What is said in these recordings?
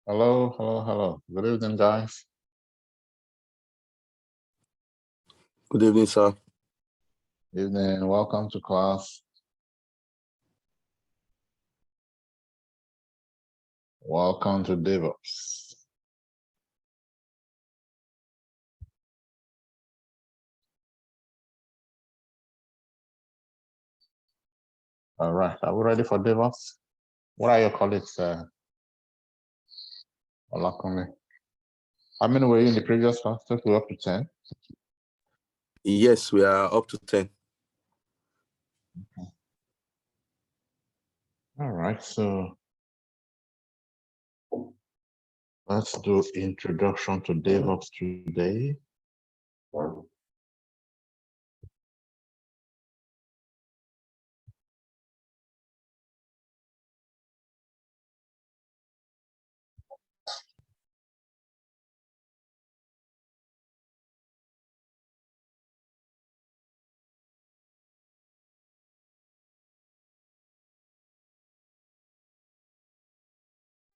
Hello, hello, hello. Good evening, guys. Good evening, sir. Evening. Welcome to class. Welcome to DevOps. All right. Are we ready for DevOps? What are your colleagues? Olakumi? How many were you in the previous class? We're up to 10. Yes, we are up to 10. Okay. All right. So let's do introduction to DevOps today.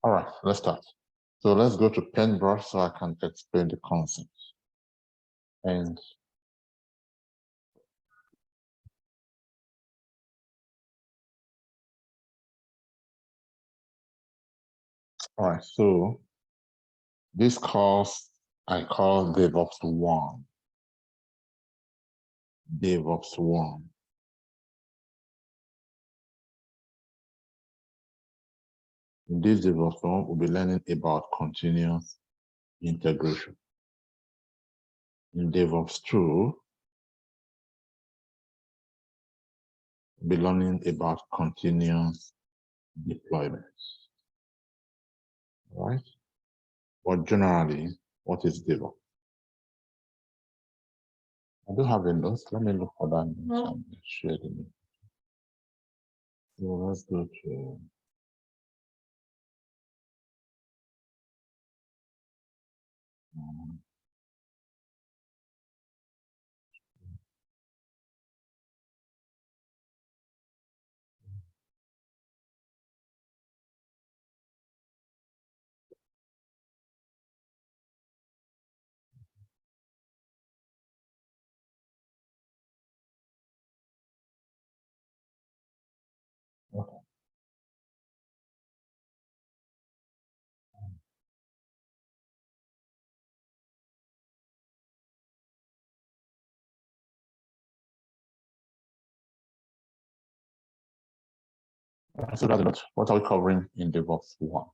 All right, let's start. So let's go to Paintbrush so I can explain the concept. And all right, so this course I call DevOps 1. DevOps 1. In this DevOps 1, we'll be learning about continuous integration. In DevOps 2, we'll be learning about continuous deployment. All right? But generally, what is DevOps? I do have a note. Let me look for that note and share the note. So let's go to okay. So that's the note. What are we covering in DevOps 1?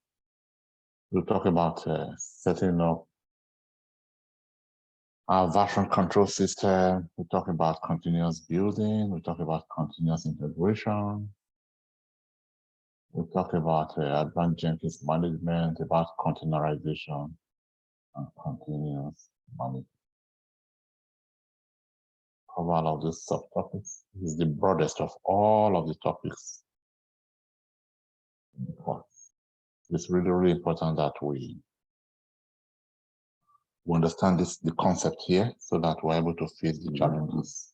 We'll talk about setting up our version control system. We talk about continuous building. We talk about continuous integration. We talk about advanced Jenkins management, about containerization and continuous management. Cover all of these subtopics. This is the broadest of all of the topics in the course. It's really, really important that we understand the concept here so that we're able to face the challenges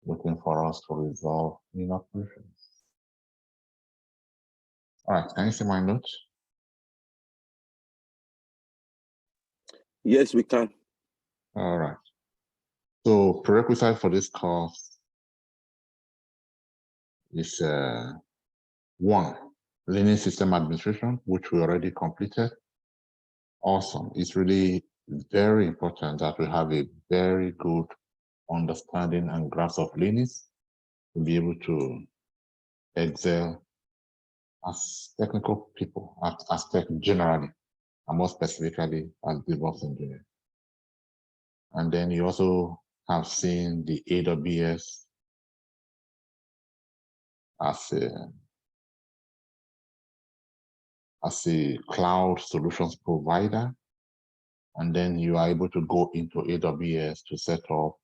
waiting for us to resolve in operations. All right, can you see my note? Yes, we can. All right. So prerequisite for this course is 1, Linux system administration, which we already completed. Awesome. It's really very important that we have a very good understanding and grasp of Linux to be able to excel as technical people, as tech generally, and more specifically as DevOps engineer. And then you also have seen the AWS as a cloud solutions provider. And then you are able to go into AWS to set up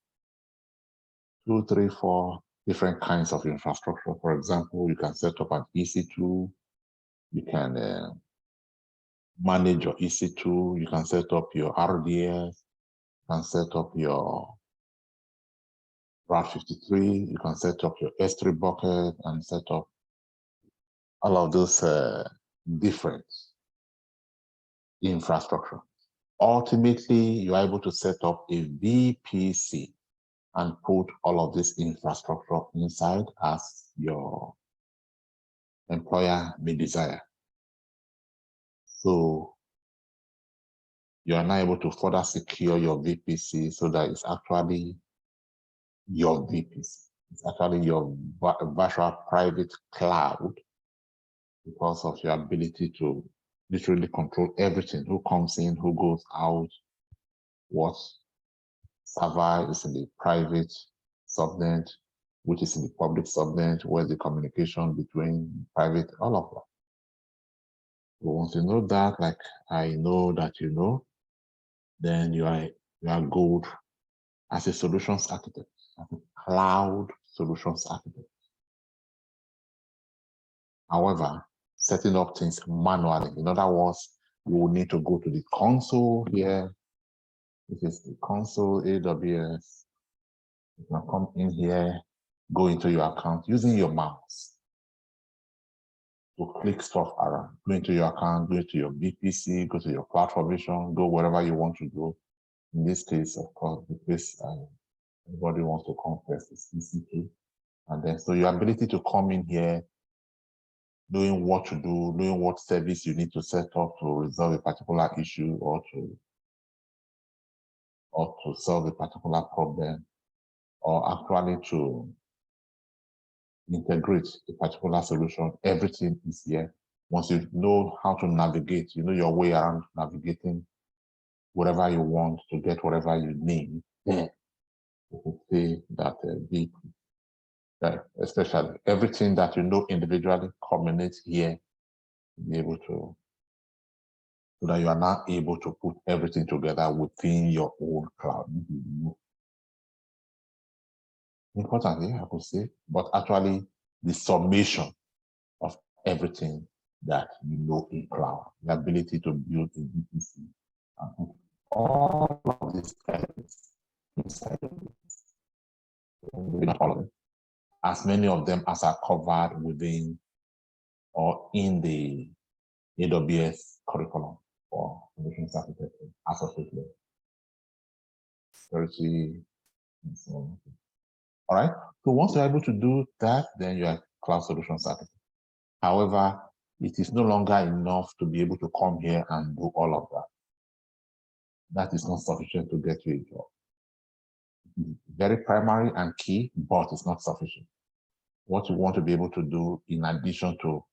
2, 3, 4 different kinds of infrastructure. For example, you can set up an EC2, you can manage your EC2, you can set up your RDS, you can set up your Route 53, you can set up your S3 bucket and set up all of those different infrastructure. Ultimately, you are able to set up a VPC and put all of this infrastructure inside as your employer may desire. So you are now able to further secure your VPC so that it's actually your VPC. It's actually your virtual private cloud because of your ability to literally control everything, who comes in, who goes out, what server is in the private subnet, which is in the public subnet, where's the communication between private, all of that. So once you know that, like I know that you know, then you are good as a solutions architect, as a cloud solutions architect. However, setting up things manually, in other words, you will need to go to the console here. This is the console AWS. You can come in here, go into your account using your mouse to click stuff around. Go into your account, go into your VPC, go to your cloud formation, go wherever you want to go. In this case, of course, the place everybody wants to come first is EC2. And then, so your ability to come in here, knowing what to do, knowing what service you need to set up to resolve a particular issue or to solve a particular problem, or actually to integrate a particular solution, everything is here. Once you know how to navigate, you know your way around navigating whatever you want to get whatever you need, you could say that especially everything that you know individually culminates here to be able to, so that you are now able to put everything together within your own cloud. Importantly, I could say, but actually the summation of everything that you know in cloud, the ability to build a VPC and put all of these elements inside of it. Not all of them, as many of them as are covered within or in the AWS curriculum for solutions architecture, associate level, security, and so on. All right. So once you're able to do that, then you are cloud solutions architect. However, it is no longer enough to be able to come here and do all of that. That is not sufficient to get you a job. Very primary and key, but it's not sufficient. What you want to be able to do in addition to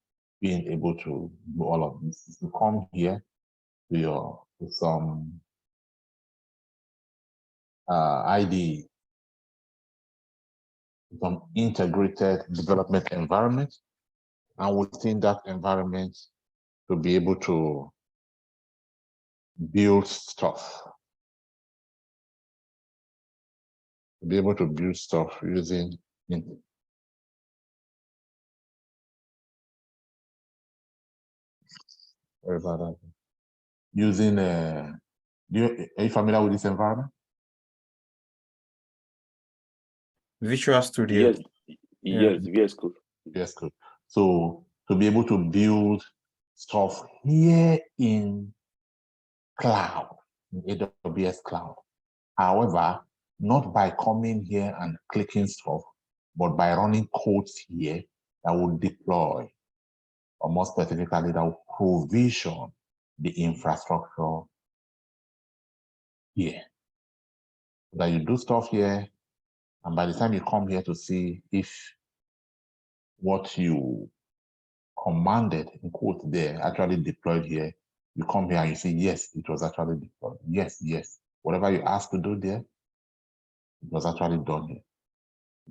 being able to do all of this is to come here to some IDE, some integrated development environment, and within that environment to be able to build stuff. To be able to build stuff using sorry about that. Using are you familiar with this environment? Visual Studio. Yes, cool. Yes, good. So to be able to build stuff here in cloud, in AWS cloud. However, not by coming here and clicking stuff, but by running codes here that will deploy, or more specifically, that will provision the infrastructure here. So that you do stuff here, and by the time you come here to see if what you commanded in quote there actually deployed here, you come here and you see, yes, it was actually deployed. Yes, yes. Whatever you asked to do there, it was actually done here.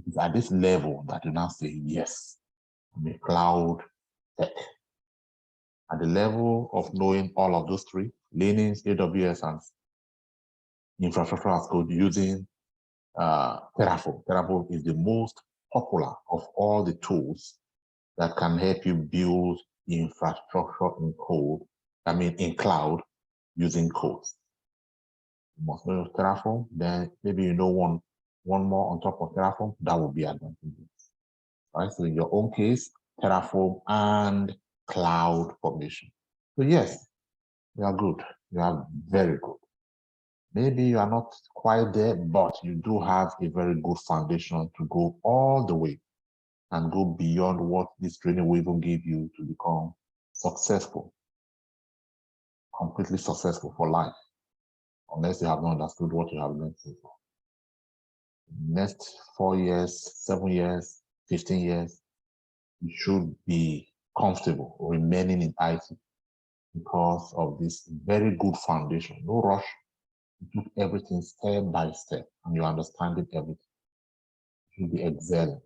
It's at this level that you now say, yes, I'm a cloud tech. At the level of knowing all of those three, Linux, AWS, and infrastructure as code using Terraform. Terraform is the most popular of all the tools that can help you build infrastructure in code, in cloud using codes. You must know Terraform, then maybe you know one more on top of Terraform, that will be advantageous. Right? So in your own case, Terraform and cloud formation. So yes, You are good. You are very good. Maybe you are not quite there, but you do have a very good foundation to go all the way and go beyond what this training will even give you to become successful, completely successful for life, unless you have not understood what you have learned so far. Next 4 years, 7 years, 15 years, you should be comfortable remaining in IT because of this very good foundation. No rush. You do everything step by step and you're understanding everything. You should be excelling.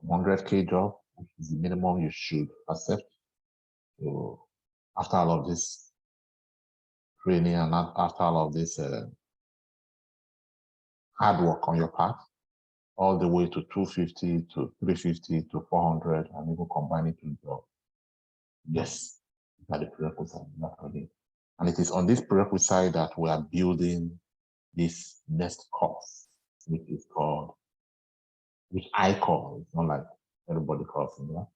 100K job, which is the minimum you should accept. So after all of this training and after all of this hard work on your part, all the way to 250 to 350 to 400 and even combine it with job. Yes, that is the prerequisite. And it is on this prerequisite that we are building this next course, which is called, which I call, it's not like everybody calls it,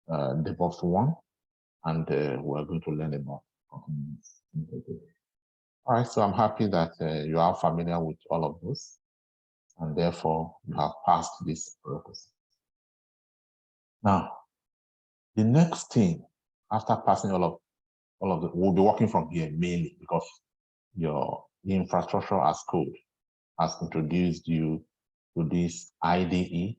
DevOps1, and we're going to learn about continuous. All right, so I'm happy that you are familiar with all of this, and therefore you have passed this prerequisite. Now, the next thing after passing all of it, we'll be working from here mainly because your infrastructure as code has introduced you to this IDE.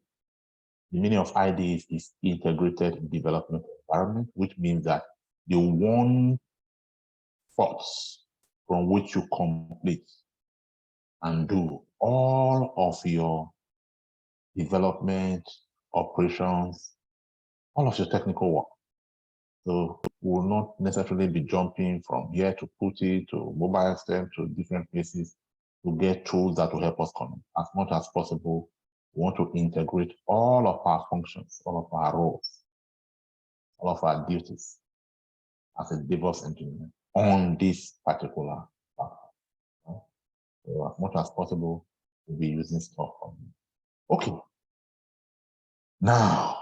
The meaning of IDE is integrated development environment, which means that the one force from which you complete and do all of your development, operations, all of your technical work. So we will not necessarily be jumping from here to PuTTY to mobile STEM to different places to get tools that will help us connect. As much as possible, we want to integrate all of our functions, all of our roles, all of our duties as a DevOps engineer on this particular platform. So as much as possible, we'll be using stuff from you. Okay. Now,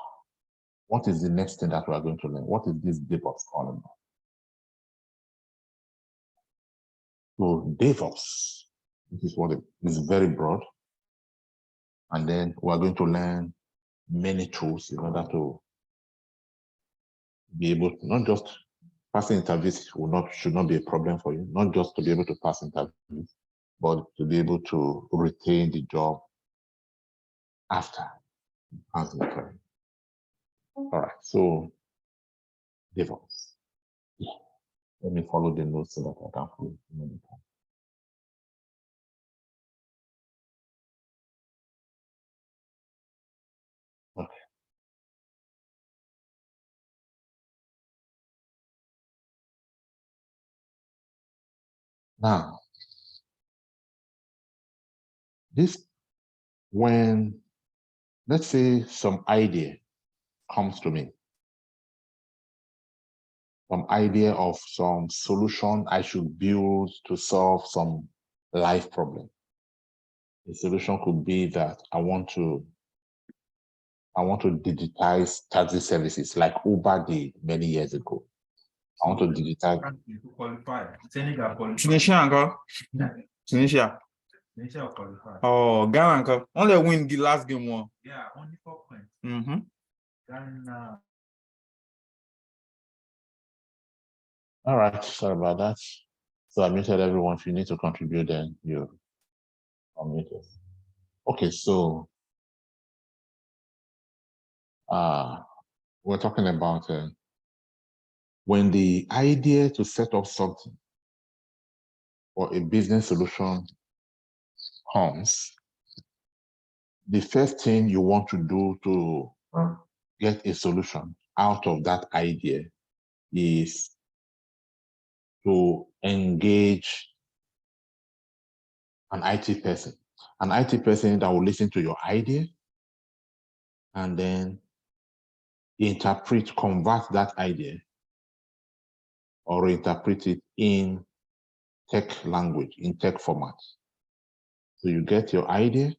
what is the next thing that we are going to learn? What is this DevOps all about? So DevOps, this is what it is, very broad. And then we're going to learn many tools in order to be able to not just passing interviews should not be a problem for you, not just to be able to pass interviews, but to be able to retain the job after passing the interview. All right, so DevOps. Yeah. Let me follow the notes so that I can follow the time. Okay. Now, this, when, let's say some idea comes to me, some idea of some solution I should build to solve some life problem. The solution could be that I want to digitize taxi services like Uber did many years ago. I want to digitize. Tunisia. Oh, Ghana only win the last game one. Yeah, only 4 points. Ghana. All right, sorry about that. So I muted everyone. If you need to contribute, then you unmute us. Okay, so we're talking about when the idea to set up something or a business solution comes, the first thing you want to do to get a solution out of that idea is to engage an IT person that will listen to your idea and then convert that idea or interpret it in tech language, in tech format. So you get your idea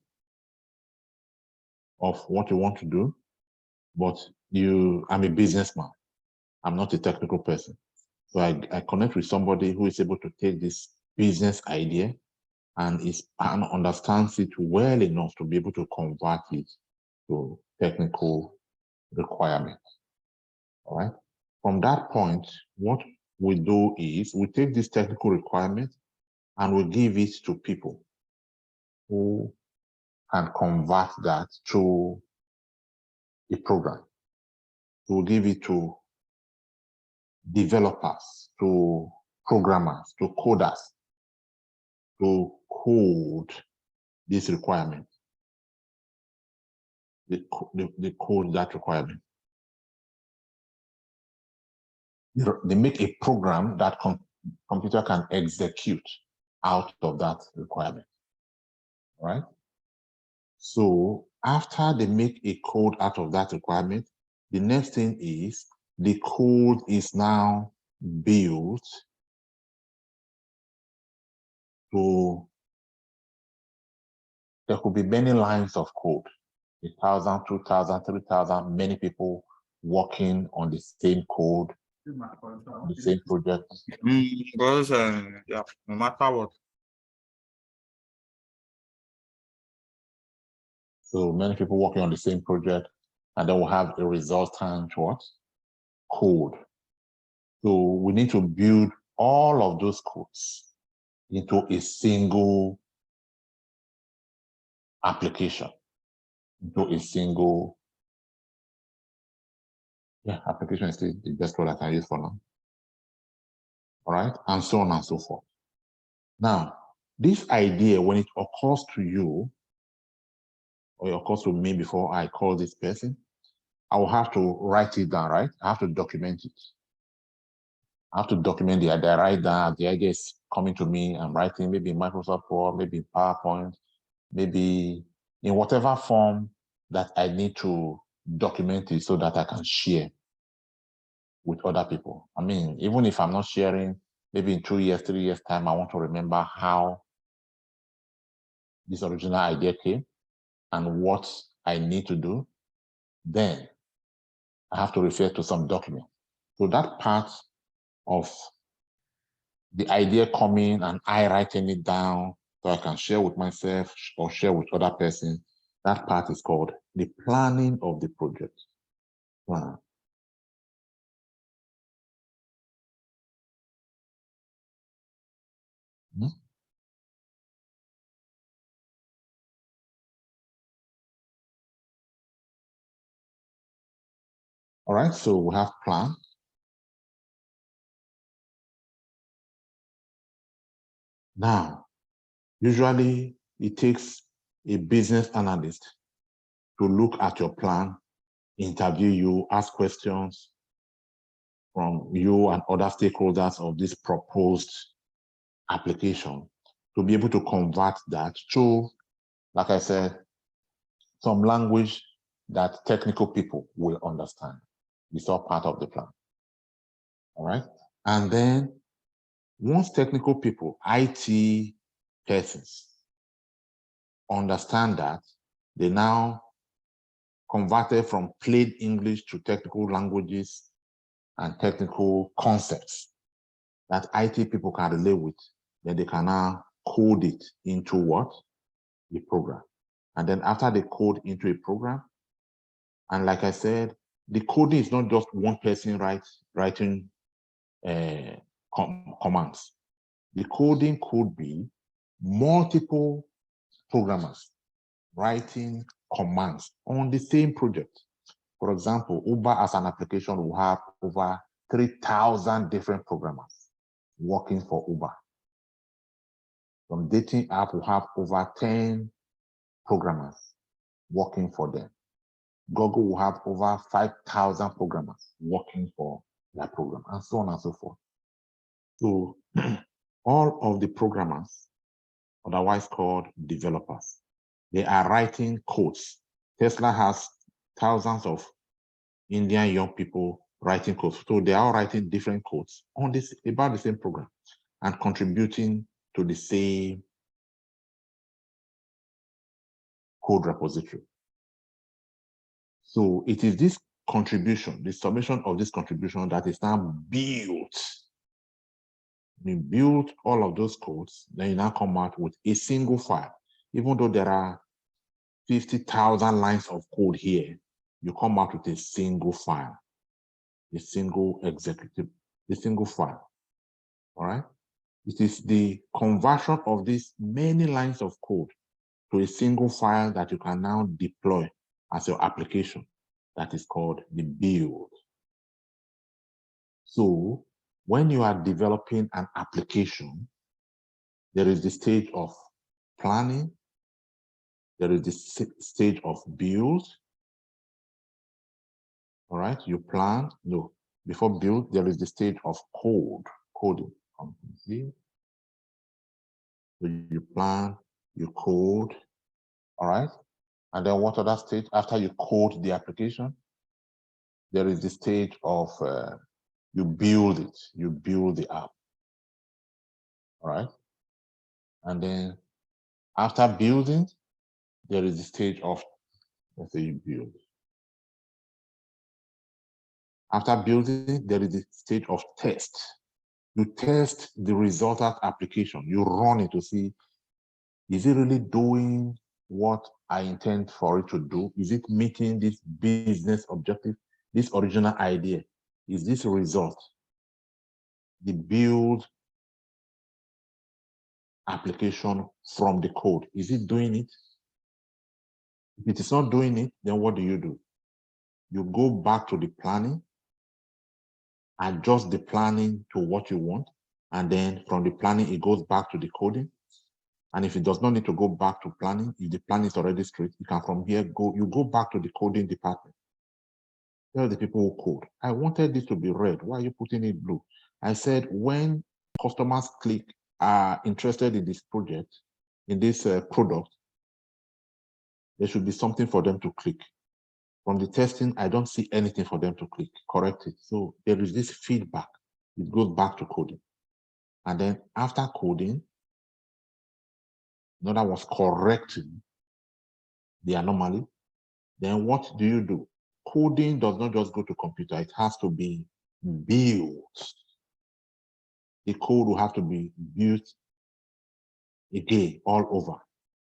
of what you want to do, but I'm a businessman. I'm not a technical person. So I connect with somebody who is able to take this business idea and understands it well enough to be able to convert it to technical requirements. All right. From that point, what we do is we take this technical requirement and we give it to people who can convert that to a program. We'll give it to developers, to programmers, to coders, to code this requirement, the code that requirement. They make a program that computer can execute out of that requirement, right? So after they make a code out of that requirement, the next thing is the code is now built to, there could be many lines of code, 1,000, 2,000, 3,000, many people working on the same code, on the same project. Because yeah, no matter what. So many people working on the same project, and then we'll have a resultant what? Code. So we need to build all of those codes into a single application, into a single, application is the best word I can use for now. All right, and so on and so forth. Now, this idea, when it occurs to you, or it occurs to me before I call this person, I will have to write it down, right? I have to document it. I have to document the idea, write down the idea is coming to me, I'm writing maybe in Microsoft Word, maybe in PowerPoint, maybe in whatever form that I need to document it so that I can share with other people. I mean, even if I'm not sharing, maybe in 2 years, 3 years time, I want to remember how this original idea came and what I need to do, then I have to refer to some document. So that part of the idea coming and I writing it down so I can share with myself or share with other persons, that part is called the planning of the project. Plan. All right, so we have plan. Now, usually it takes a business analyst to look at your plan, interview you, ask questions from you and other stakeholders of this proposed application to be able to convert that to, like I said, some language that technical people will understand. It's all part of the plan. All right. And then once technical people, IT persons, understand that, they now converted from plain English to technical languages and technical concepts that IT people can relate with, then they can now code it into what? A program. And then after they code into a program, and like I said, the coding is not just one person writing commands. The coding could be multiple programmers writing commands on the same project. For example, Uber as an application will have over 3,000 different programmers working for Uber. Some dating app will have over 10 programmers working for them. Google will have over 5,000 programmers working for their program, and so on and so forth. So all of the programmers, otherwise called developers, they are writing codes. Tesla has thousands of Indian young people writing codes. So they are writing different codes on this about the same program and contributing to the same code repository. So it is this contribution, the summation of this contribution that is now built You build all of those codes, then you now come out with a single file. Even though there are 50,000 lines of code here, you come out with a single file, a single file. All right. It is the conversion of these many lines of code to a single file that you can now deploy as your application. That is called the build. So when you are developing an application, there is the stage of planning, there is the stage of build. All right, you plan, no, before build, there is the stage of coding. So you plan, you code, all right? And then what other stage? After you code the application, there is the stage of you build it, you build the app, all right? And then after building, there is the stage of, let's say you build. After building, there is the stage of test. You test the resultant application. You run it to see, is it really doing what I intend for it to do? Is it meeting this business objective, this original idea? Is this result, the build application from the code, is it doing it? If it is not doing it, then what do? You go back to the planning, adjust the planning to what you want, and then from the planning, it goes back to the coding. And if it does not need to go back to planning, if the plan is already straight, you can from here you go back to the coding department. Tell the people who code, I wanted this to be red. Why are you putting it blue? I said, when customers are interested in this project, in this product, there should be something for them to click. From the testing, I don't see anything for them to click, correct it. So there is this feedback. It goes back to coding. And then after coding, another was correcting the anomaly. Then what do? Coding does not just go to computer. It has to be built. The code will have to be built again all over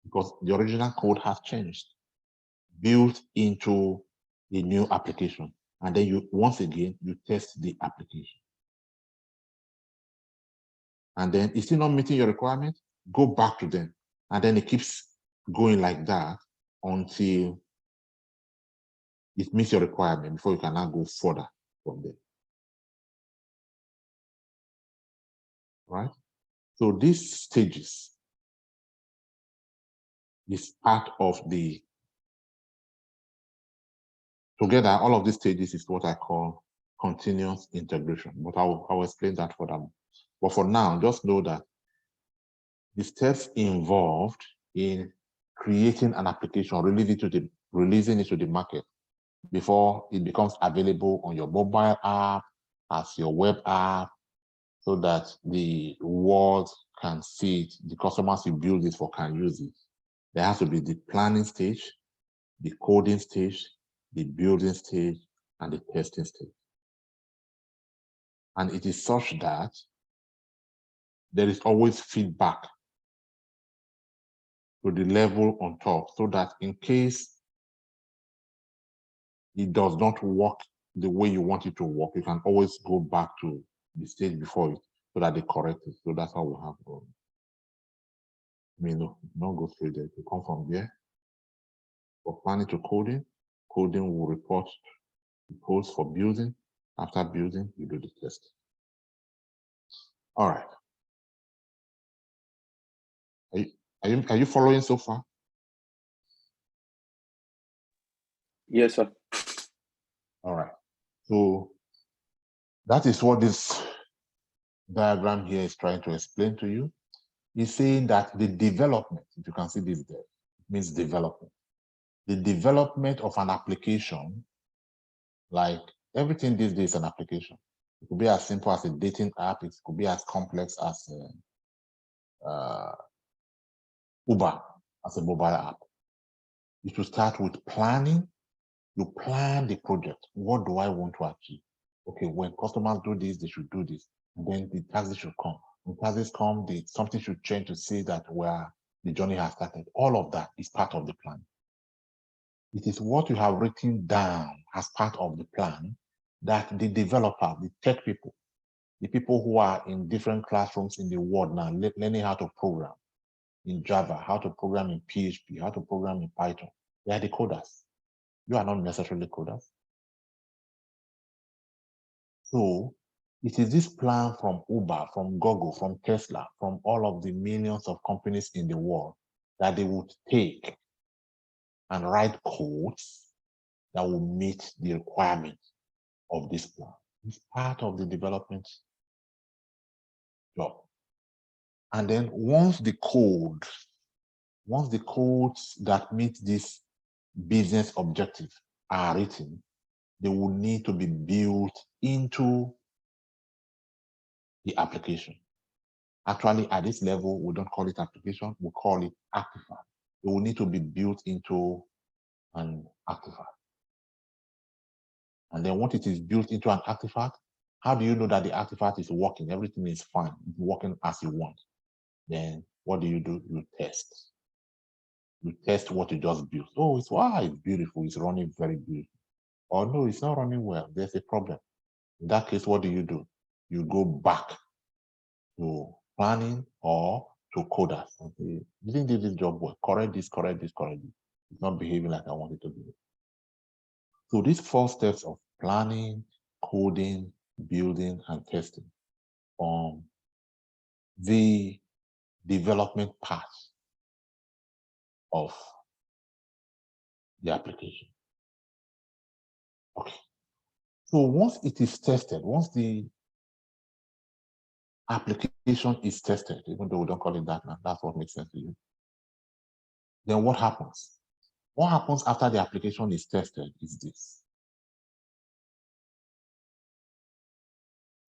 because the original code has changed, built into a new application. And then once again, you test the application. And then it's still not meeting your requirement, go back to them. And then it keeps going like that until it meets your requirement before you can now go further from there. Right? So these stages is part of the, together, all of these stages is what I call continuous integration. But I'll explain that for them. But for now, just know that the steps involved in creating an application, releasing it to the market before it becomes available on your mobile app, as your web app, so that the world can see it, the customers you build it for can use it. There has to be the planning stage, the coding stage, the building stage, and the testing stage. And it is such that there is always feedback to the level on top, so that in case it does not work the way you want it to work, you can always go back to the stage before it so that they correct it. So that's how we have going. Don't go through there. You come from there. For planning to coding, coding will report the codes for building. After building, you do the test. All right. Are you following so far? Yes, sir. All right. So that is what this diagram here is trying to explain to you. It's saying that the development, if you can see this there, it means development. The development of an application, like everything these days is an application. It could be as simple as a dating app. It could be as complex as Uber, as a mobile app. You should start with planning. You plan the project. What do I want to achieve? Okay, when customers do this, they should do this. And then the taxes should come. When crisis comes, something should change to see that where the journey has started. All of that is part of the plan. It is what you have written down as part of the plan that the developer, the tech people, the people who are in different classrooms in the world now, learning how to program in Java, how to program in PHP, how to program in Python. They are the coders. You are not necessarily coders. So it is this plan from Uber, from Google, from Tesla, from all of the millions of companies in the world that they would take and write codes that will meet the requirements of this plan. It's part of the development job. And then once the codes that meet this business objective are written, they will need to be built into the application. Actually, at this level, we don't call it application, we call it artifact. It will need to be built into an artifact. And then once it is built into an artifact, how do you know that the artifact is working? Everything is fine, it's working as you want. Then what do? You test. You test what you just built. Oh, it's beautiful, it's running very beautiful. Or no, it's not running well, there's a problem. In that case, what do? You go back to planning or to coders and say, you didn't do this job well, correct this, correct this, correct this. It's not behaving like I wanted to do it. So these 4 steps of planning, coding, building, and testing the development part of the application. Okay. So once it is tested, once the application is tested, even though we don't call it that now, that's what makes sense to you. Then what happens? What happens after the application is tested is this.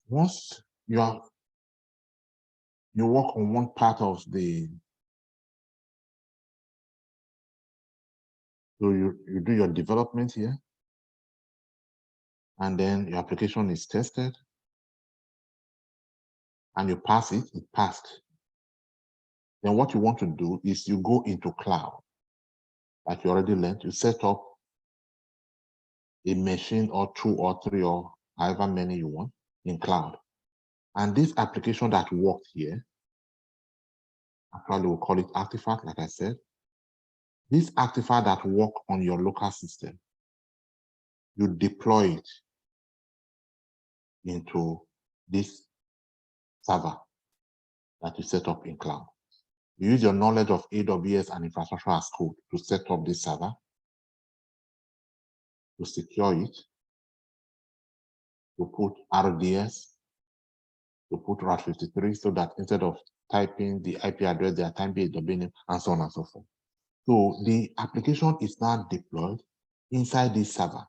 Once you work on one part of the, so you do your development here, and then your application is tested, and you pass it, it passed. Then what you want to do is you go into cloud. Like you already learned, you set up a machine or 2 or 3 or however many you want in cloud. And this application that worked here, actually we'll call it artifact, like I said. This artifact that work on your local system, you deploy it into this server that you set up in cloud. You use your knowledge of AWS and infrastructure as code to set up this server, to secure it, to put RDS, to put Route 53, so that instead of typing the IP address, they are typing a domain name, and so on and so forth. So the application is now deployed inside this server,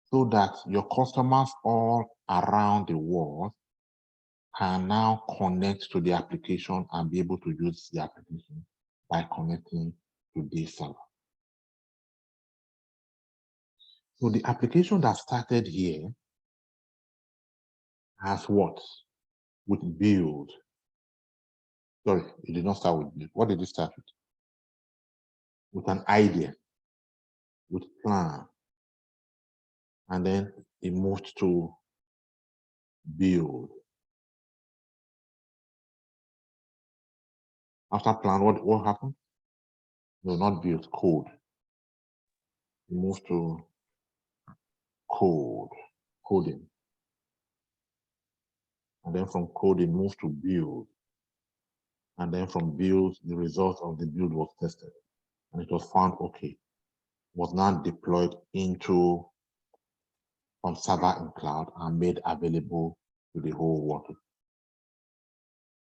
so that your customers all around the world can now connect to the application and be able to use the application by connecting to this server. So the application that started here has what? With build. Sorry, it did not start with build. What did it start with? With an idea, with plan. And then it moved to build. After plan, what happened? No, not build, code. It moved to coding. And then from coding, moved to build. And then from build, the result of the build was tested. And it was found okay. Was now deployed into from server in cloud and made available to the whole world.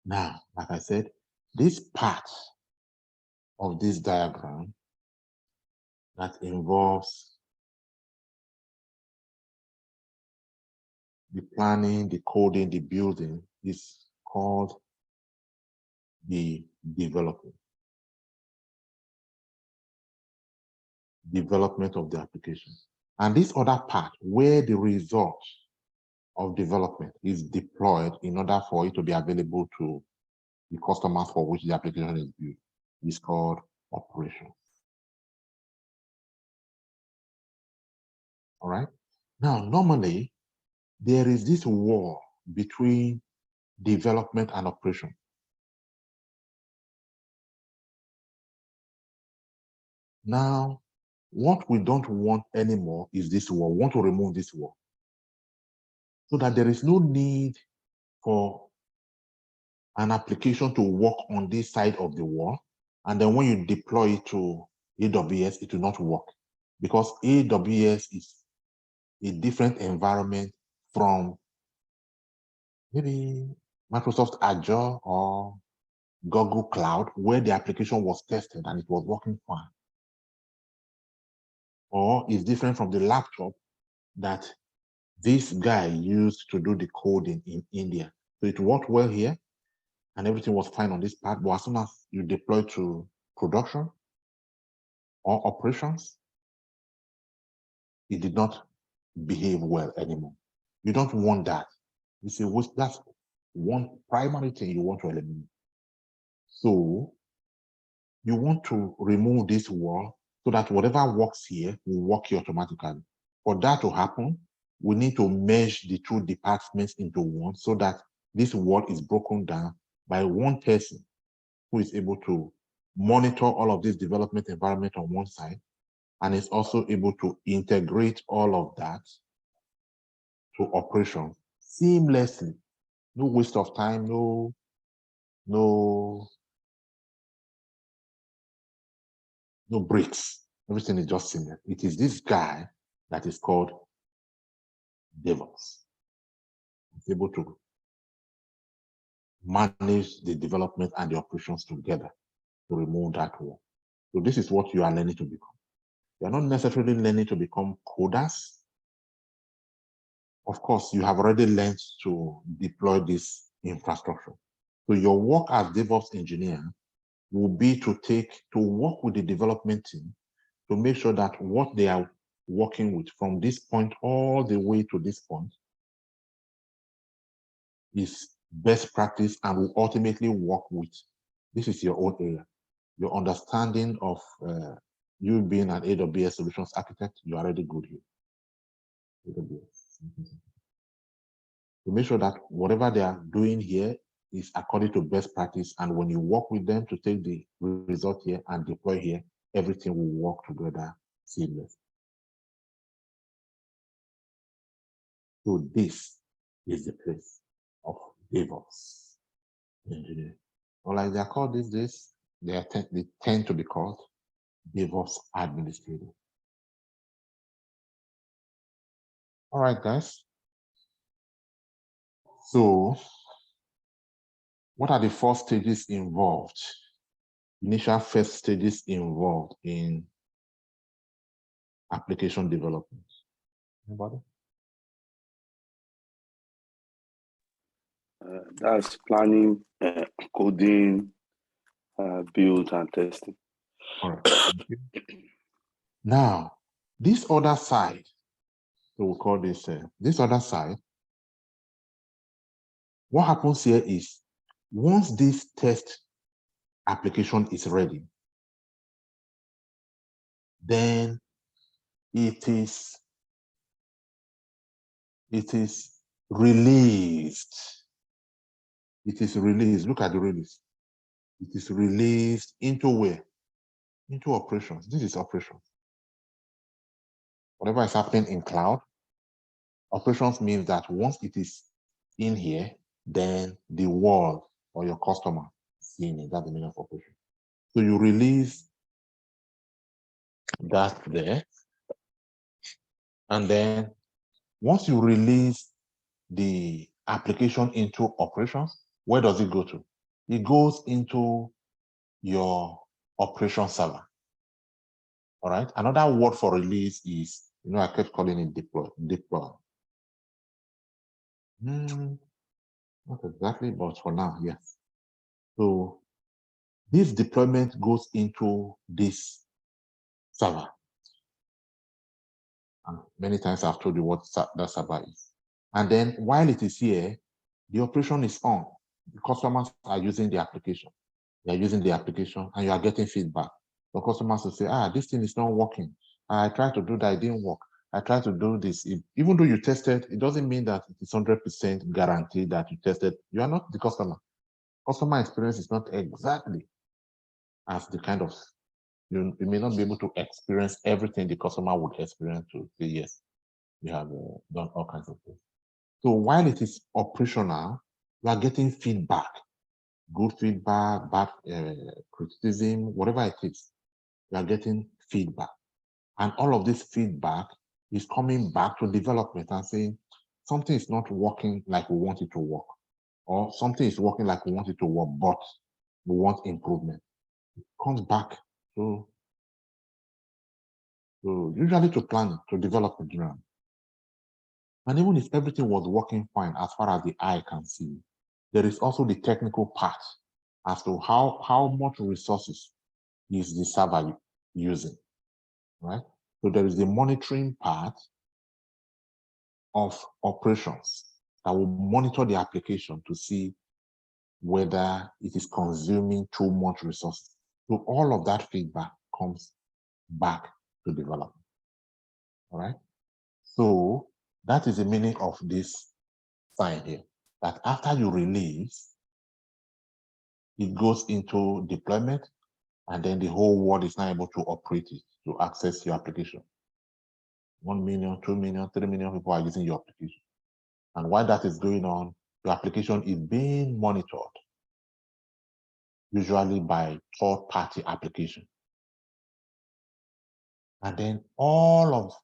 Now, like I said, this part of this diagram that involves the planning, the coding, the building is called the development of the application. And this other part where the result of development is deployed in order for it to be available to the customers for which the application is built. It's called operations. All right. Now, normally, there is this war between development and operation. Now, what we don't want anymore is this war. We want to remove this war so that there is no need for an application to work on this side of the wall. And then when you deploy it to AWS, it will not work because AWS is a different environment from maybe Microsoft Azure or Google Cloud, where the application was tested and it was working fine. Or it's different from the laptop that this guy used to do the coding in India. So it worked well here and everything was fine on this part, but as soon as you deploy to production or operations, it did not behave well anymore. You don't want that. You see, that's one primary thing you want to eliminate. So you want to remove this wall so that whatever works here will work here automatically. For that to happen, we need to merge the two departments into one so that this wall is broken down by one person who is able to monitor all of this development environment on one side and is also able to integrate all of that to operation seamlessly. No waste of time, no breaks. Everything is just seamless. It is this guy that is called DevOps. It's able to manage the development and the operations together to remove that wall. So this is what you are learning to become. You are not necessarily learning to become coders. Of course, you have already learned to deploy this infrastructure. So your work as DevOps engineer will be to work with the development team to make sure that what they are working with from this point all the way to this point is best practice and will ultimately work with. This is your own area. Your understanding of you being an AWS solutions architect, you're already good here. AWS. To make sure that whatever they are doing here is according to best practice, and when you work with them to take the result here and deploy here, everything will work together seamless. So this is the place of DevOps engineer. Or like they are called these days, they tend to be called DevOps administrator. All right, guys. So what are the first stages involved? Initial first stages involved in application development. Anybody? That's planning, coding, build, and testing. All right. Now, this other side, so we'll call this other side, what happens here is once this test application is ready, then it is released. It is released. Look at the release. It is released into where? Into operations. This is operations. Whatever is happening in cloud, operations means that once it is in here, then the world or your customer is seeing it. That's the meaning of operation. So you release that there. And then once you release the application into operations, where does it go to? It goes into your operation server. All right. Another word for release is, I kept calling it deploy. Not exactly, but for now, yes. So this deployment goes into this server. And many times I've told you what that server is. And then while it is here, the operation is on. The customers are using the application. They are using the application and you are getting feedback. The customers will say, this thing is not working. I tried to do that, it didn't work. I tried to do this. Even though you tested, it doesn't mean that it is 100% guaranteed that you tested. You are not the customer. Customer experience is not exactly as the kind of, you may not be able to experience everything the customer would experience to say, yes, we have done all kinds of things. So while it is operational, you are getting feedback, good feedback, bad criticism, whatever it is, you are getting feedback. And all of this feedback is coming back to development and saying, something is not working like we want it to work, or something is working like we want it to work, but we want improvement. It comes back to usually to planning, to development. And even if everything was working fine as far as the eye can see, there is also the technical part as to how much resources is the server using, right? So there is the monitoring part of operations that will monitor the application to see whether it is consuming too much resources. So all of that feedback comes back to development, all right? So that is the meaning of this sign here, that after you release, it goes into deployment, and then the whole world is now able to operate it, to access your application. 1 million, 2 million, 3 million people are using your application. And while that is going on, your application is being monitored, usually by third-party application. And then all of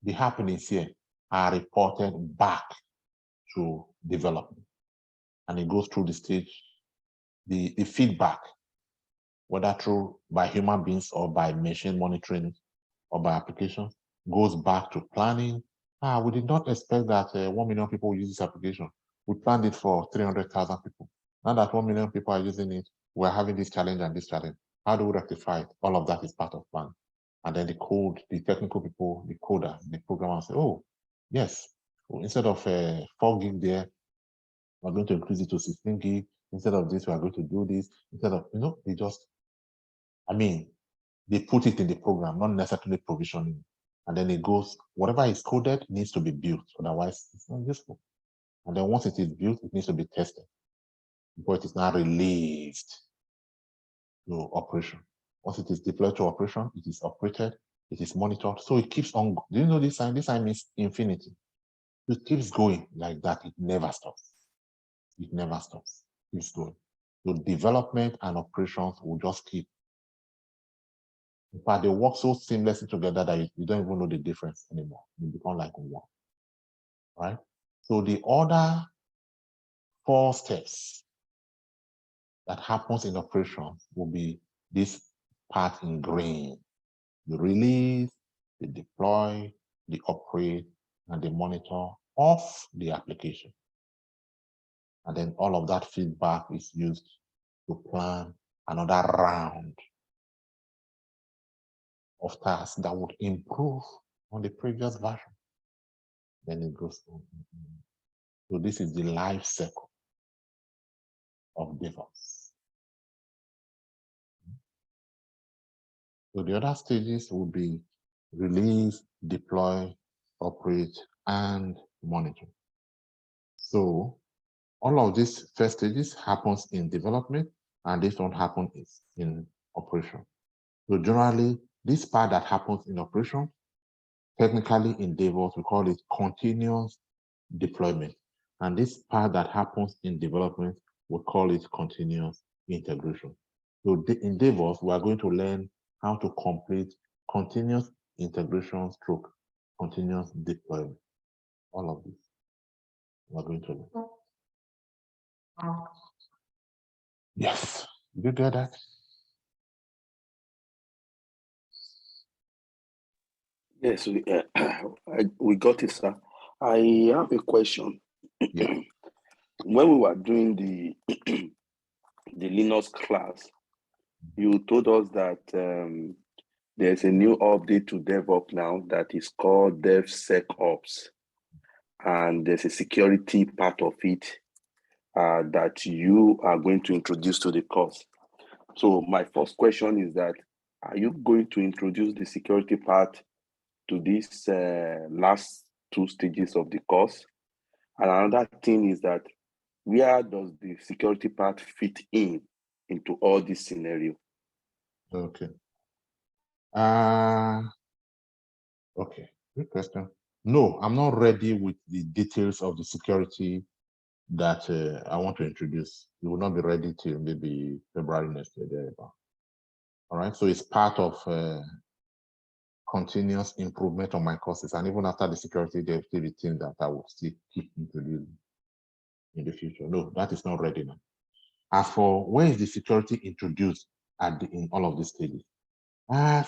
the happenings here are reported back to development. And it goes through the stage, the feedback, whether through by human beings or by machine monitoring or by applications, goes back to planning. We did not expect that 1 million people will use this application. We planned it for 300,000 people. Now that 1 million people are using it, we're having this challenge and this challenge. How do we rectify it? All of that is part of plan. And then the code, the technical people, the coder, the programmer say, oh, yes, well, instead of 4 gig there, we're going to increase it to 16 gig. Instead of this, we're going to do this. Instead of, they just, they put it in the program, not necessarily provisioning. And then it goes, whatever is coded needs to be built. Otherwise, it's not useful. And then once it is built, it needs to be tested before it is now released to operation. Once it is deployed to operation, it is operated, it is monitored. So it keeps on. Do you know this sign? This sign means infinity. It keeps going like that. It never stops. It never stops. It keeps going. So development and operations will just keep. In fact, they work so seamlessly together that you don't even know the difference anymore. They become like one, right? So the other 4 steps that happens in operations will be this part in green: the release, the deploy, the operate, and the monitor of the application. And then all of that feedback is used to plan another round of tasks that would improve on the previous version. Then it goes on. So this is the life cycle of DevOps. So the other stages will be release, deploy, operate, and monitor. So all of these first stages happens in development, and this one happens in operation. So generally, this part that happens in operation, technically in DevOps, we call it continuous deployment. And this part that happens in development, we call it continuous integration. So in DevOps, we are going to learn how to complete continuous integration stroke continuous deployment. All of this we are going to learn. Yes, did you get that? Yes, we got it, sir. I have a question. Yeah. When we were doing the the Linux class, you told us that there's a new update to DevOps now that is called DevSecOps. and there's a security part of it that you are going to introduce to the course. So my first question is that, are you going to introduce the security part to these last 2 stages of the course? And another thing is that, where does the security part fit into all this scenario? Okay. Okay, good question. No, I'm not ready with the details of the security that I want to introduce. We will not be ready till maybe February next year. There. All right, so it's part of continuous improvement on my courses, and even after the security, there will still be things that I will still keep introducing in the future. No, that is not ready now. As for where is the security introduced in all of these stages?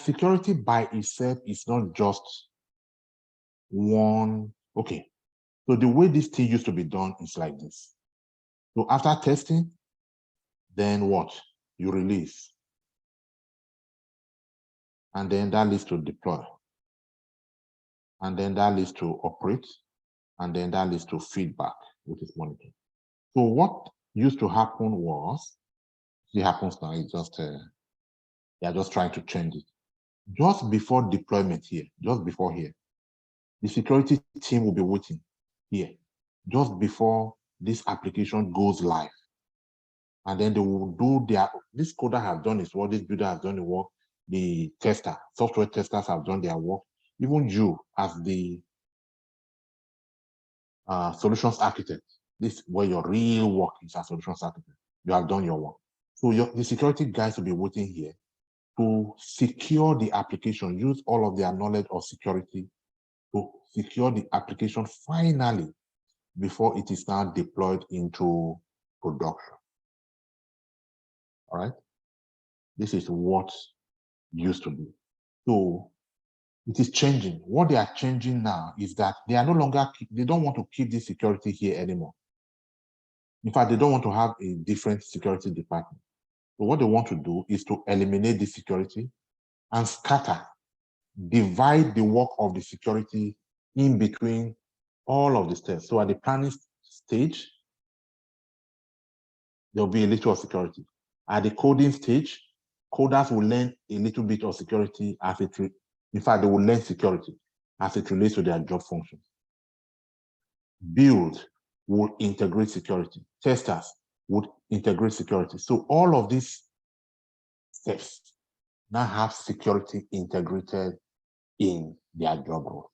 Security by itself is not just one. Okay, so the way this thing used to be done is like this. So after testing, then what? You release. And then that leads to deploy. And then that leads to operate. And then that leads to feedback, which is monitoring. So what used to happen was, it happens now, it's just, they are just trying to change it. Just before deployment here, just before here, the security team will be waiting here, just before this application goes live. And then they will do this coder have done his work, this builder has done the work, the tester, software testers have done their work. Even you, as the solutions architect, this is where your real work is as solutions architect. You have done your work. So the security guys will be waiting here to secure the application, use all of their knowledge of security to secure the application finally before it is now deployed into production. All right? This is what used to be. So it is changing. What they are changing now is that they are no longer, they don't want to keep this security here anymore. In fact, they don't want to have a different security department. So what they want to do is to eliminate the security and scatter, divide the work of the security in between all of the steps. So at the planning stage, there'll be a little of security. At the coding stage, coders will learn a little bit of security as it, in fact, they will learn security as it relates to their job functions. Build will integrate security. Testers would integrate security. So all of these steps now have security integrated in their job role,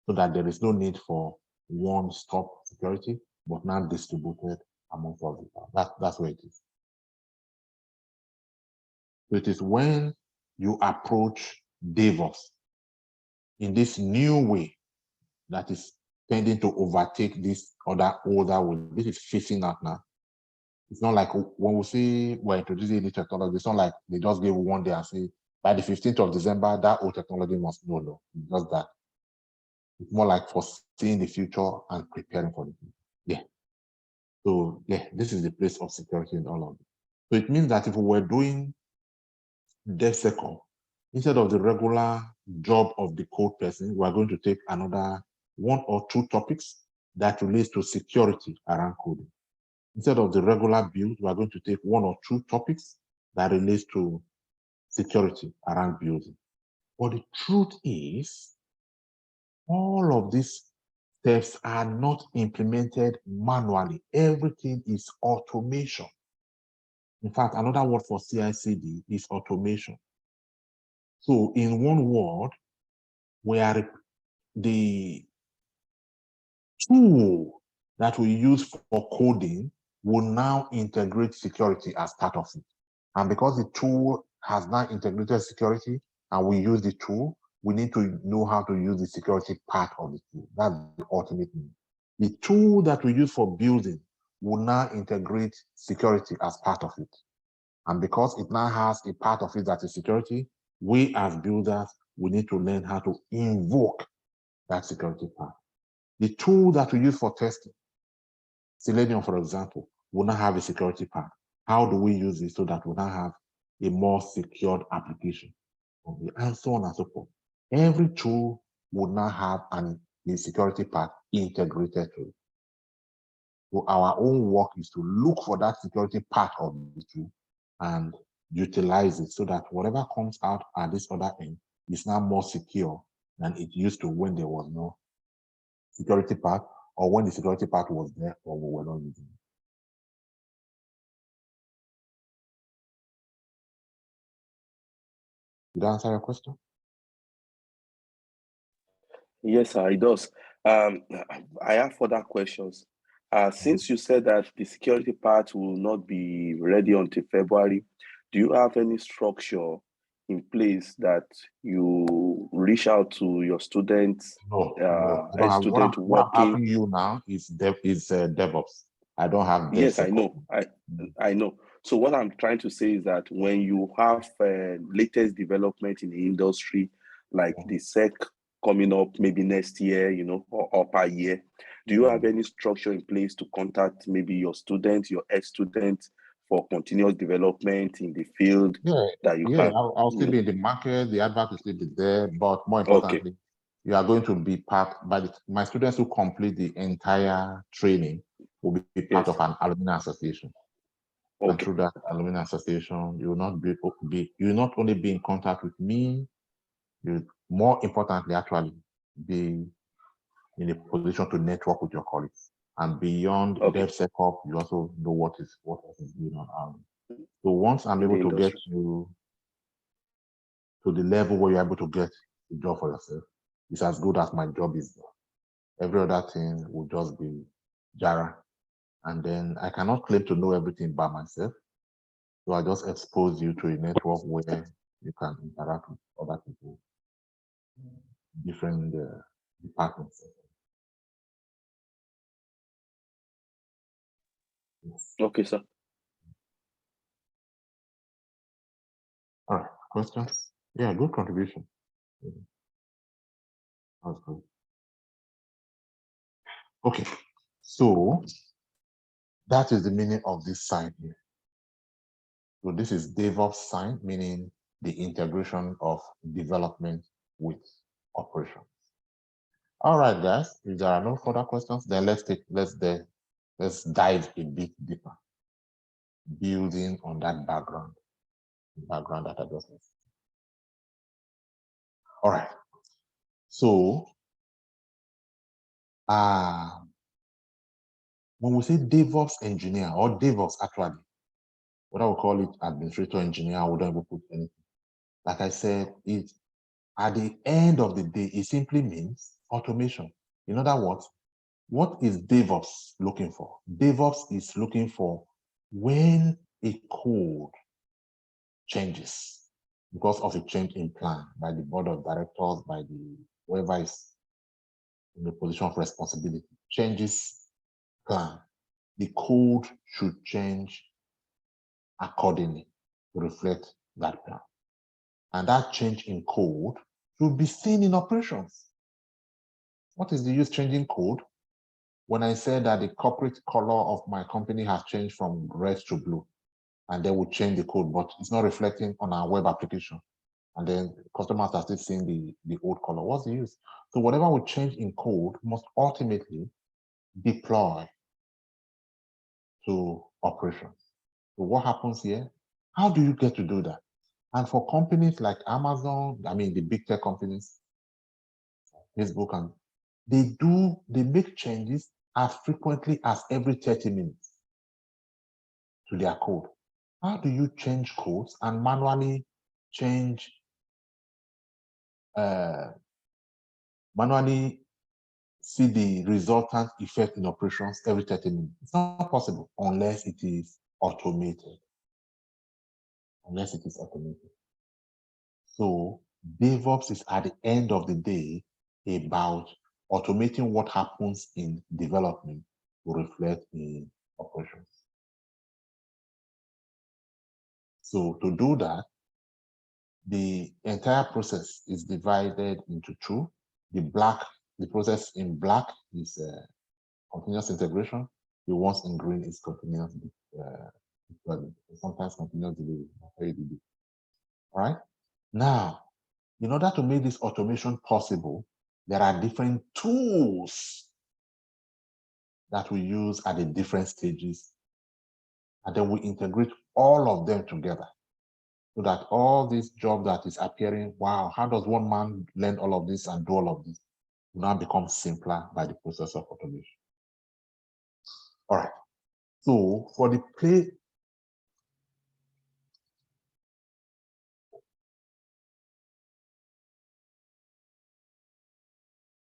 so that there is no need for one-stop security, but now distributed amongst all the that's where it is. So it is when you approach DevOps in this new way that is tending to overtake this older way. This is phasing out now. It's not like when we say we're introducing new technology, it's not like they just give one day and say, by the 15th of December, that old technology must no. It's just that. It's more like foreseeing the future and preparing for the future. Yeah. So yeah, this is the place of security in all of it. So it means that if we were doing DevSecOps, instead of the regular job of the code person, we are going to take another 1 or 2 topics that relates to security around coding. Instead of the regular build, we are going to take 1 or 2 topics that relates to security around building. But the truth is, all of these steps are not implemented manually. Everything is automation. In fact, another word for CI/CD is automation. So in one word, where the tool that we use for coding will now integrate security as part of it. And because the tool has now integrated security and we use the tool, we need to know how to use the security part of the tool. That's the ultimate need. The tool that we use for building will now integrate security as part of it. And because it now has a part of it that is security, we as builders, we need to learn how to invoke that security part. The tool that we use for testing, Selenium, for example, will now have a security part. How do we use it so that we now have a more secured application? And so on and so forth. Every tool would now have a security part integrated to it. So our own work is to look for that security part of the tool and utilize it so that whatever comes out at this other end is now more secure than it used to when there was no security part, or when the security part was there or we were not using it. Did I answer your question? Yes, sir, it does. I have further questions. Since you said that the security part will not be ready until February, do you have any structure in place that you reach out to your students? No, I don't a have. student What I'm working? asking you now is DevOps. I don't have Yes, I know. DevSecOps. I know. So what I'm trying to say is that when you have latest development in the industry, like the SEC coming up maybe next year, you know, or upper year, do you have any structure in place to contact maybe your students, your ex-students for continuous development in the field that you can? I'll still be in the market. The advert will still be there, but more Okay. importantly, you are going to be part by my students who complete the entire training will be part of an alumni association. Okay. And through that alumni association, you will not you will not only be in contact with me, you more importantly actually be in a position to network with your colleagues. And beyond DevSecOps, you also know what is going on. So once I'm able to get you to the level where you're able to get a job for yourself, it's as good as my job is. Every other thing will just be Jara. And then I cannot claim to know everything by myself. So I just expose you to a network where you can interact with other people, different departments. Yes. Okay, sir. All right, questions? Yeah, good contribution. That's good. Okay, so that is the meaning of this sign here. So this is DevOps sign, meaning the integration of development with operations. All right, guys, if there are no further questions, then let's dive a bit deeper, building on that background that I just mentioned. All right. So when we say DevOps engineer or DevOps actually, what I would call it administrator engineer, I wouldn't even put anything. Like I said, it at the end of the day, it simply means automation. In other words, what is DevOps looking for? DevOps is looking for when a code changes because of a change in plan by the board of directors, by the whoever is in the position of responsibility, changes plan. The code should change accordingly to reflect that plan. And that change in code should be seen in operations. What is the use changing code? When I said that the corporate color of my company has changed from red to blue, and they will change the code, but it's not reflecting on our web application. And then customers are still seeing the old color. What's the use? So whatever we change in code must ultimately deploy to operations. So what happens here? How do you get to do that? And for companies like Amazon, I mean the big tech companies, Facebook, and they make changes as frequently as every 30 minutes to their code. How do you change codes and manually change, manually see the resultant effect in operations every 30 minutes? It's not possible unless it is automated. Unless it is automated. So DevOps is at the end of the day about automating what happens in development to reflect in operations. So to do that, the entire process is divided into two. The process in black is continuous integration. The ones in green is continuous deployment. Sometimes continuous delivery. All right. Now, in order to make this automation possible, there are different tools that we use at the different stages, and then we integrate all of them together so that all this job that is appearing, wow, how does one man learn all of this and do all of this? Will now become simpler by the process of automation. All right. So for the play,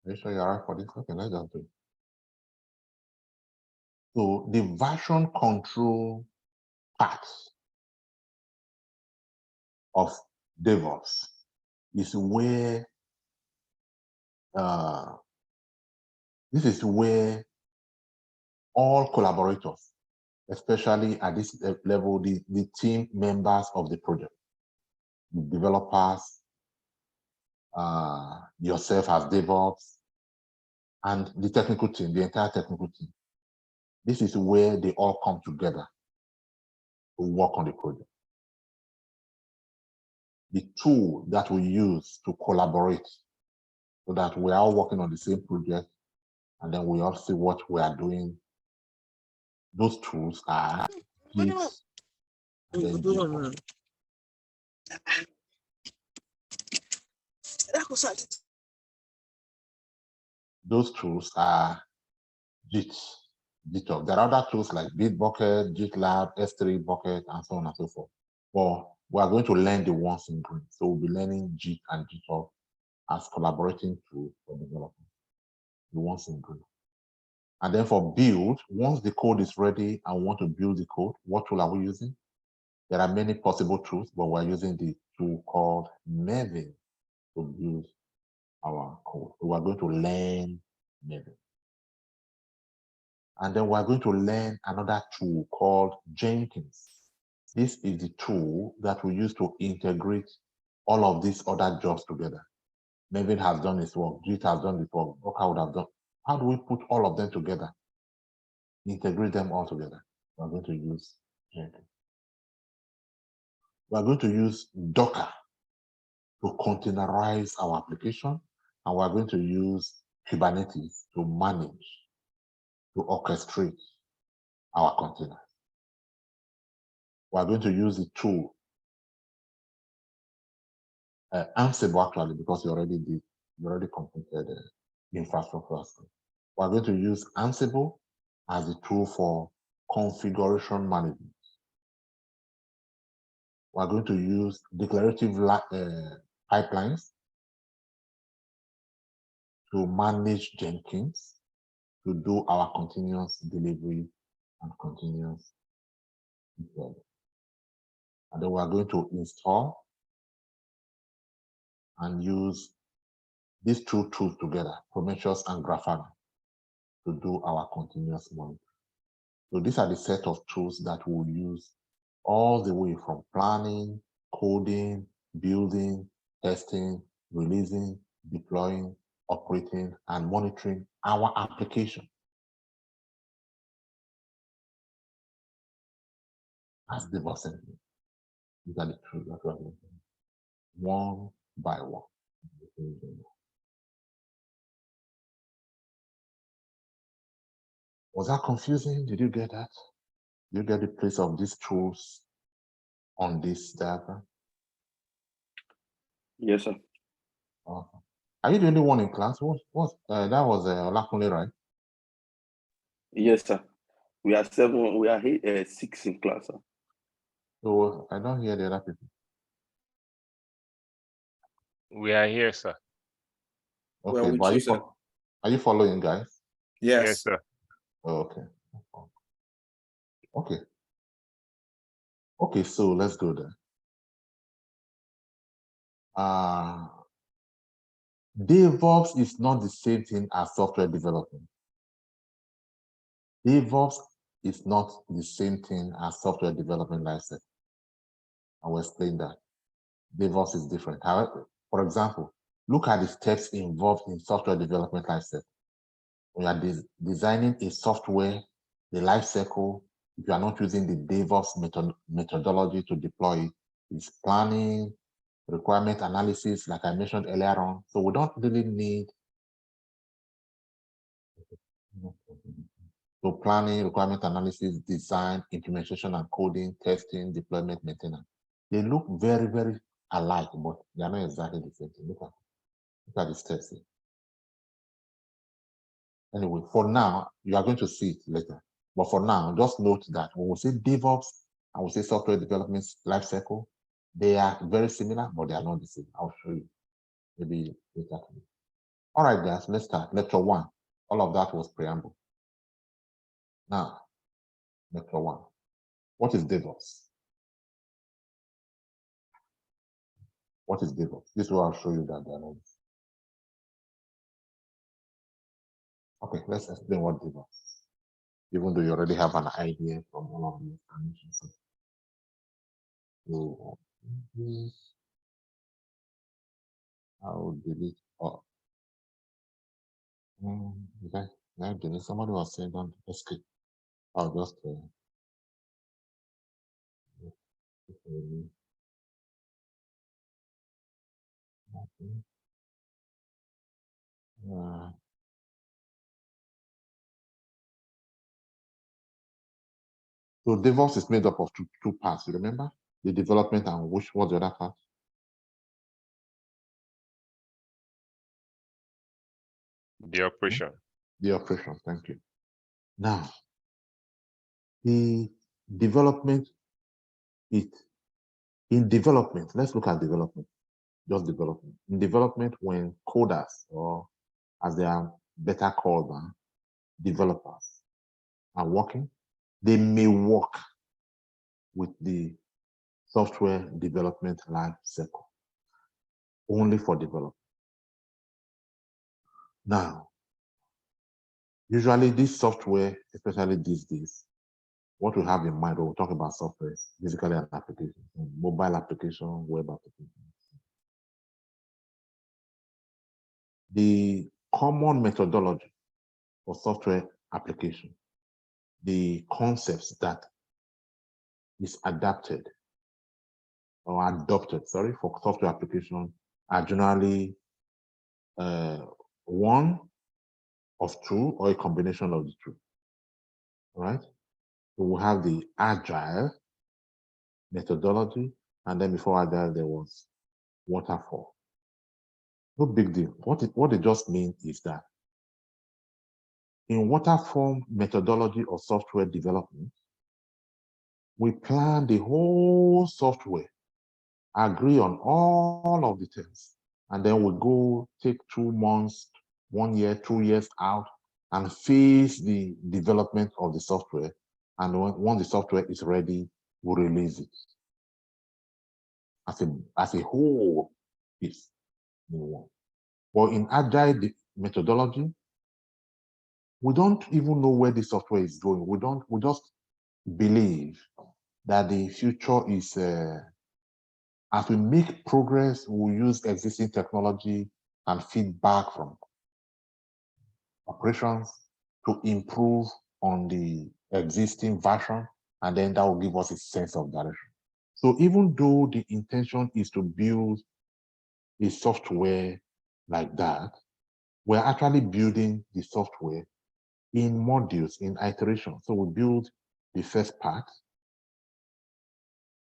are you sure you're all right for this? Okay, let's just do it. So the version control part of DevOps is where this is where all collaborators, especially at this level, the team members of the project, the developers, yourself as DevOps, and the technical team, the entire technical team. This is where they all come together to work on the project. The tool that we use to collaborate so that we are all working on the same project and then we all see what we are doing. Those tools are Git, and then those tools are GitHub. There are other tools like Bitbucket, GitLab, S3 Bucket, and so on and so forth. But we are going to learn the ones in green. So we'll be learning Git and GitHub as collaborating tools for development, the ones in green. And then for build, once the code is ready and we want to build the code, what tool are we using? There are many possible tools, but we're using the tool called Maven to build our code. So we're going to learn Maven. And then we're going to learn another tool called Jenkins. This is the tool that we use to integrate all of these other jobs together. Maven has done its work, Git has done its work, Docker would have done. How do we put all of them together? Integrate them all together. We're going to use Jenkins. We're going to use Docker to containerize our application, and we're going to use Kubernetes to manage, to orchestrate our containers. We're going to use the tool Ansible actually, because you already completed infrastructure. We're going to use Ansible as a tool for configuration management. We're going to use declarative pipelines to manage Jenkins to do our continuous delivery and continuous deployment. And then we're going to install and use these two tools together, Prometheus and Grafana, to do our continuous monitoring. So these are the set of tools that we'll use all the way from planning, coding, building, testing, releasing, deploying, operating, and monitoring our application as DevOps Engineer. These are the tools that we're using one by one. Was that confusing? Did you get that? Did you get the place of these tools on this diagram? Yes, sir. Okay. Are you the only one in class? That was Olakunle, right? Yes, sir. We are 7. We are 6 in class, sir. So I don't hear the other people. We are here, sir. Okay, but are you following, guys? Yes, sir. Oh, okay. Okay. Okay, so let's go there. DevOps is not the same thing as software development. DevOps is not the same thing as software development lifecycle. I will explain that. DevOps is different. However, for example, look at the steps involved in software development lifecycle. When you are designing a software, the lifecycle, if you are not using the DevOps methodology to deploy it, it's planning, requirement analysis, like I mentioned earlier on. So we don't really need So planning, requirement analysis, design, implementation and coding, testing, deployment, maintenance. They look very, very alike, but they are not exactly the same thing. Look at this testing. Anyway, for now, you are going to see it later. But for now, just note that when we say DevOps and we say software development lifecycle, they are very similar, but they are not the same. I'll show you maybe later. All right, guys, let's start. Lecture 1. All of that was preamble. Now, Lecture 1. What is DevOps? What is DevOps? This is what I'll show you that they are not. Okay, let's explain what DevOps is. Even though you already have an idea from all of the explanations. So, I'll delete all. Okay, now delete. Somebody was saying don't escape. I'll just so DevOps is made up of two parts, you remember? The development and which was the other part? The operation. The operation, thank you. Now, the development, in development, let's look at development, just development. In development, when coders, or as they are better called, developers, are working, they may work with the software development life cycle only for development. Now, usually this software, especially these days, what we have in mind when we talk about software is basically an application, mobile application, web application. The common methodology for software application, the concepts that is adapted or adopted, for software application are generally one of two or a combination of the two, right? So we have the agile methodology, and then before agile, there was waterfall. No big deal. What it just means is that in waterfall methodology of software development, we plan the whole software, agree on all of the terms, and then we go take 2 months, 1 year, 2 years out, and phase the development of the software. And once the software is ready, we release it as a whole piece. But in agile methodology, we don't even know where the software is going. We just believe that the future is, as we make progress, we use existing technology and feedback from operations to improve on the existing version, and then that will give us a sense of direction. So even though the intention is to build a software like that, we're actually building the software in modules, in iteration. So we build the first part,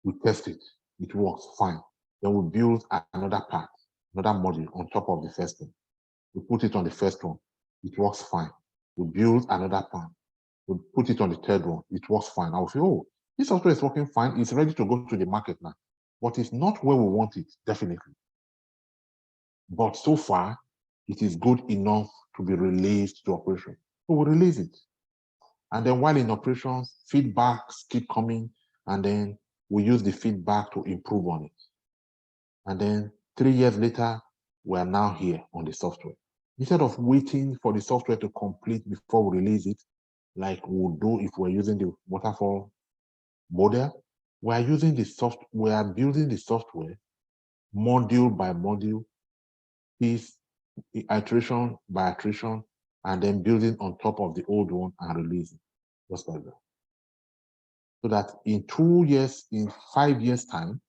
we test it, it works fine. Then we build another part, another module on top of the first one. We put it on the first one, it works fine. We build another part, we put it on the third one, it works fine. I will say, oh, this software is working fine, it's ready to go to the market now. But it's not where we want it, definitely. But so far, it is good enough to be released to operation. So we release it. And then while in operations, feedbacks keep coming, and then we use the feedback to improve on it. And then 3 years later, we are now here on the software. Instead of waiting for the software to complete before we release it, like we would do if we're using the waterfall model, we are building the software module by module, piece, iteration by iteration, and then building on top of the old one and releasing, just like that. So that in 2 years, in 5 years' time,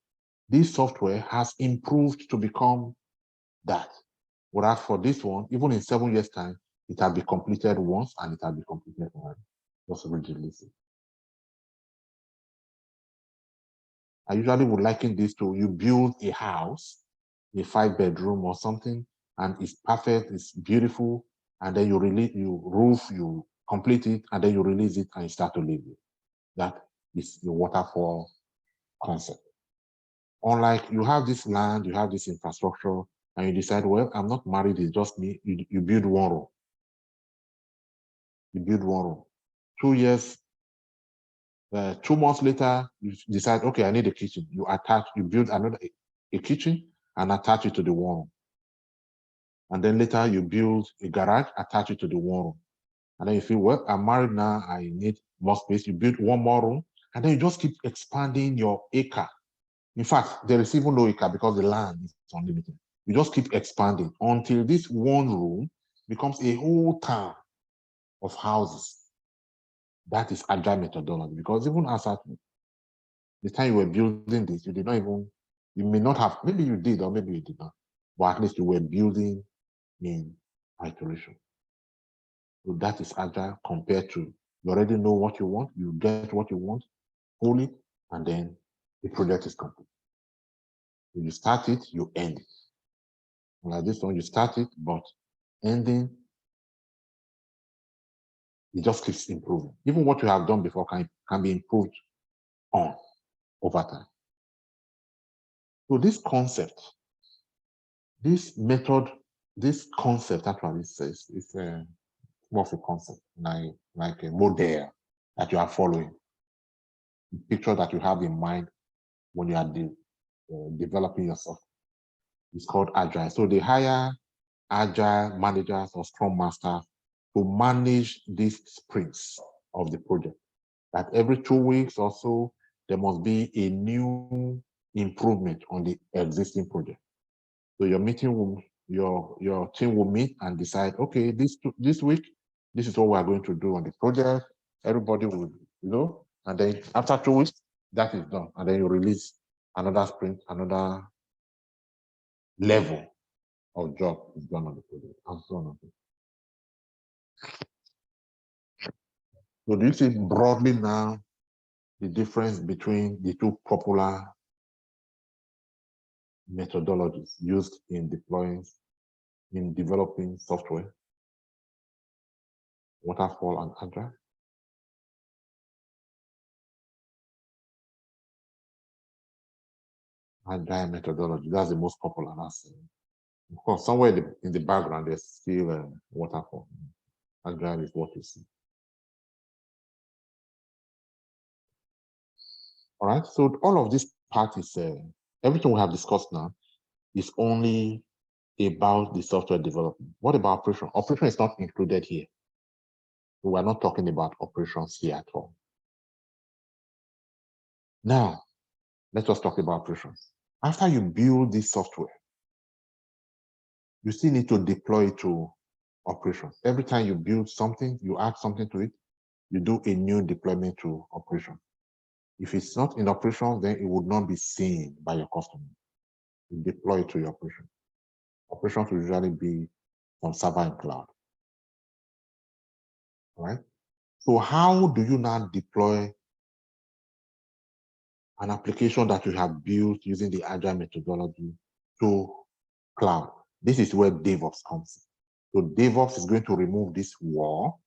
this software has improved to become that. Whereas for this one, even in 7 years' time, it will be completed once and it will be completed once. Just release it. I usually would liken this to you build a house, a 5-bedroom or something, and it's perfect, it's beautiful, and then you release, you roof, you complete it, and then you release it and you start to live it. That is the waterfall concept. Unlike you have this land, you have this infrastructure, and you decide, well, I'm not married, it's just me. You build one room. You build one room. 2 years, 2 months later, you decide, okay, I need a kitchen. You build a kitchen and attach it to the one room. And then later you build a garage, attach it to the one room. And then you feel, well, I'm married now, I need more space. You build one more room, and then you just keep expanding your acre. In fact, there is even no acre because the land is unlimited. You just keep expanding until this one room becomes a whole town of houses. That is agile methodology, because even as at the time you were building this, you did not even, you may not have, maybe you did or maybe you did not, but at least you were building in iteration. So that is agile compared to you already know what you want, you get what you want, hold it, and then the project is complete. When you start it, you end it. Like this one, you start it, but ending, it just keeps improving. Even what you have done before can be improved on over time. So this concept, this method, this concept actually says it's more of a concept, like a model that you are following, the picture that you have in mind when you are developing yourself. It's called agile. So they hire agile managers or scrum masters to manage these sprints of the project. That every 2 weeks or so, there must be a new improvement on the existing project. So your meeting will, your team will meet and decide, okay, this week, this is what we are going to do on the project. Everybody will, and then after 2 weeks, that is done. And then you release another sprint, another level of job is done on the project, and so on. So do you see broadly now the difference between the two popular methodologies used in developing software, waterfall and agile? Agile methodology, that's the most popular. Of course, somewhere in the background, there's still waterfall. Agile is what you see. All right, so all of this part is, everything we have discussed now is only about the software development. What about operation? Operation is not included here. We're not talking about operations here at all. Now, let us talk about operations. After you build this software, you still need to deploy it to operations. Every time you build something, you add something to it, you do a new deployment to operation. If it's not in operation, then it would not be seen by your customer. You deploy it to your operation. Operations will usually be on server and cloud. All right? So how do you now deploy an application that you have built using the agile methodology to cloud? This is where DevOps comes in. So DevOps is going to remove this wall,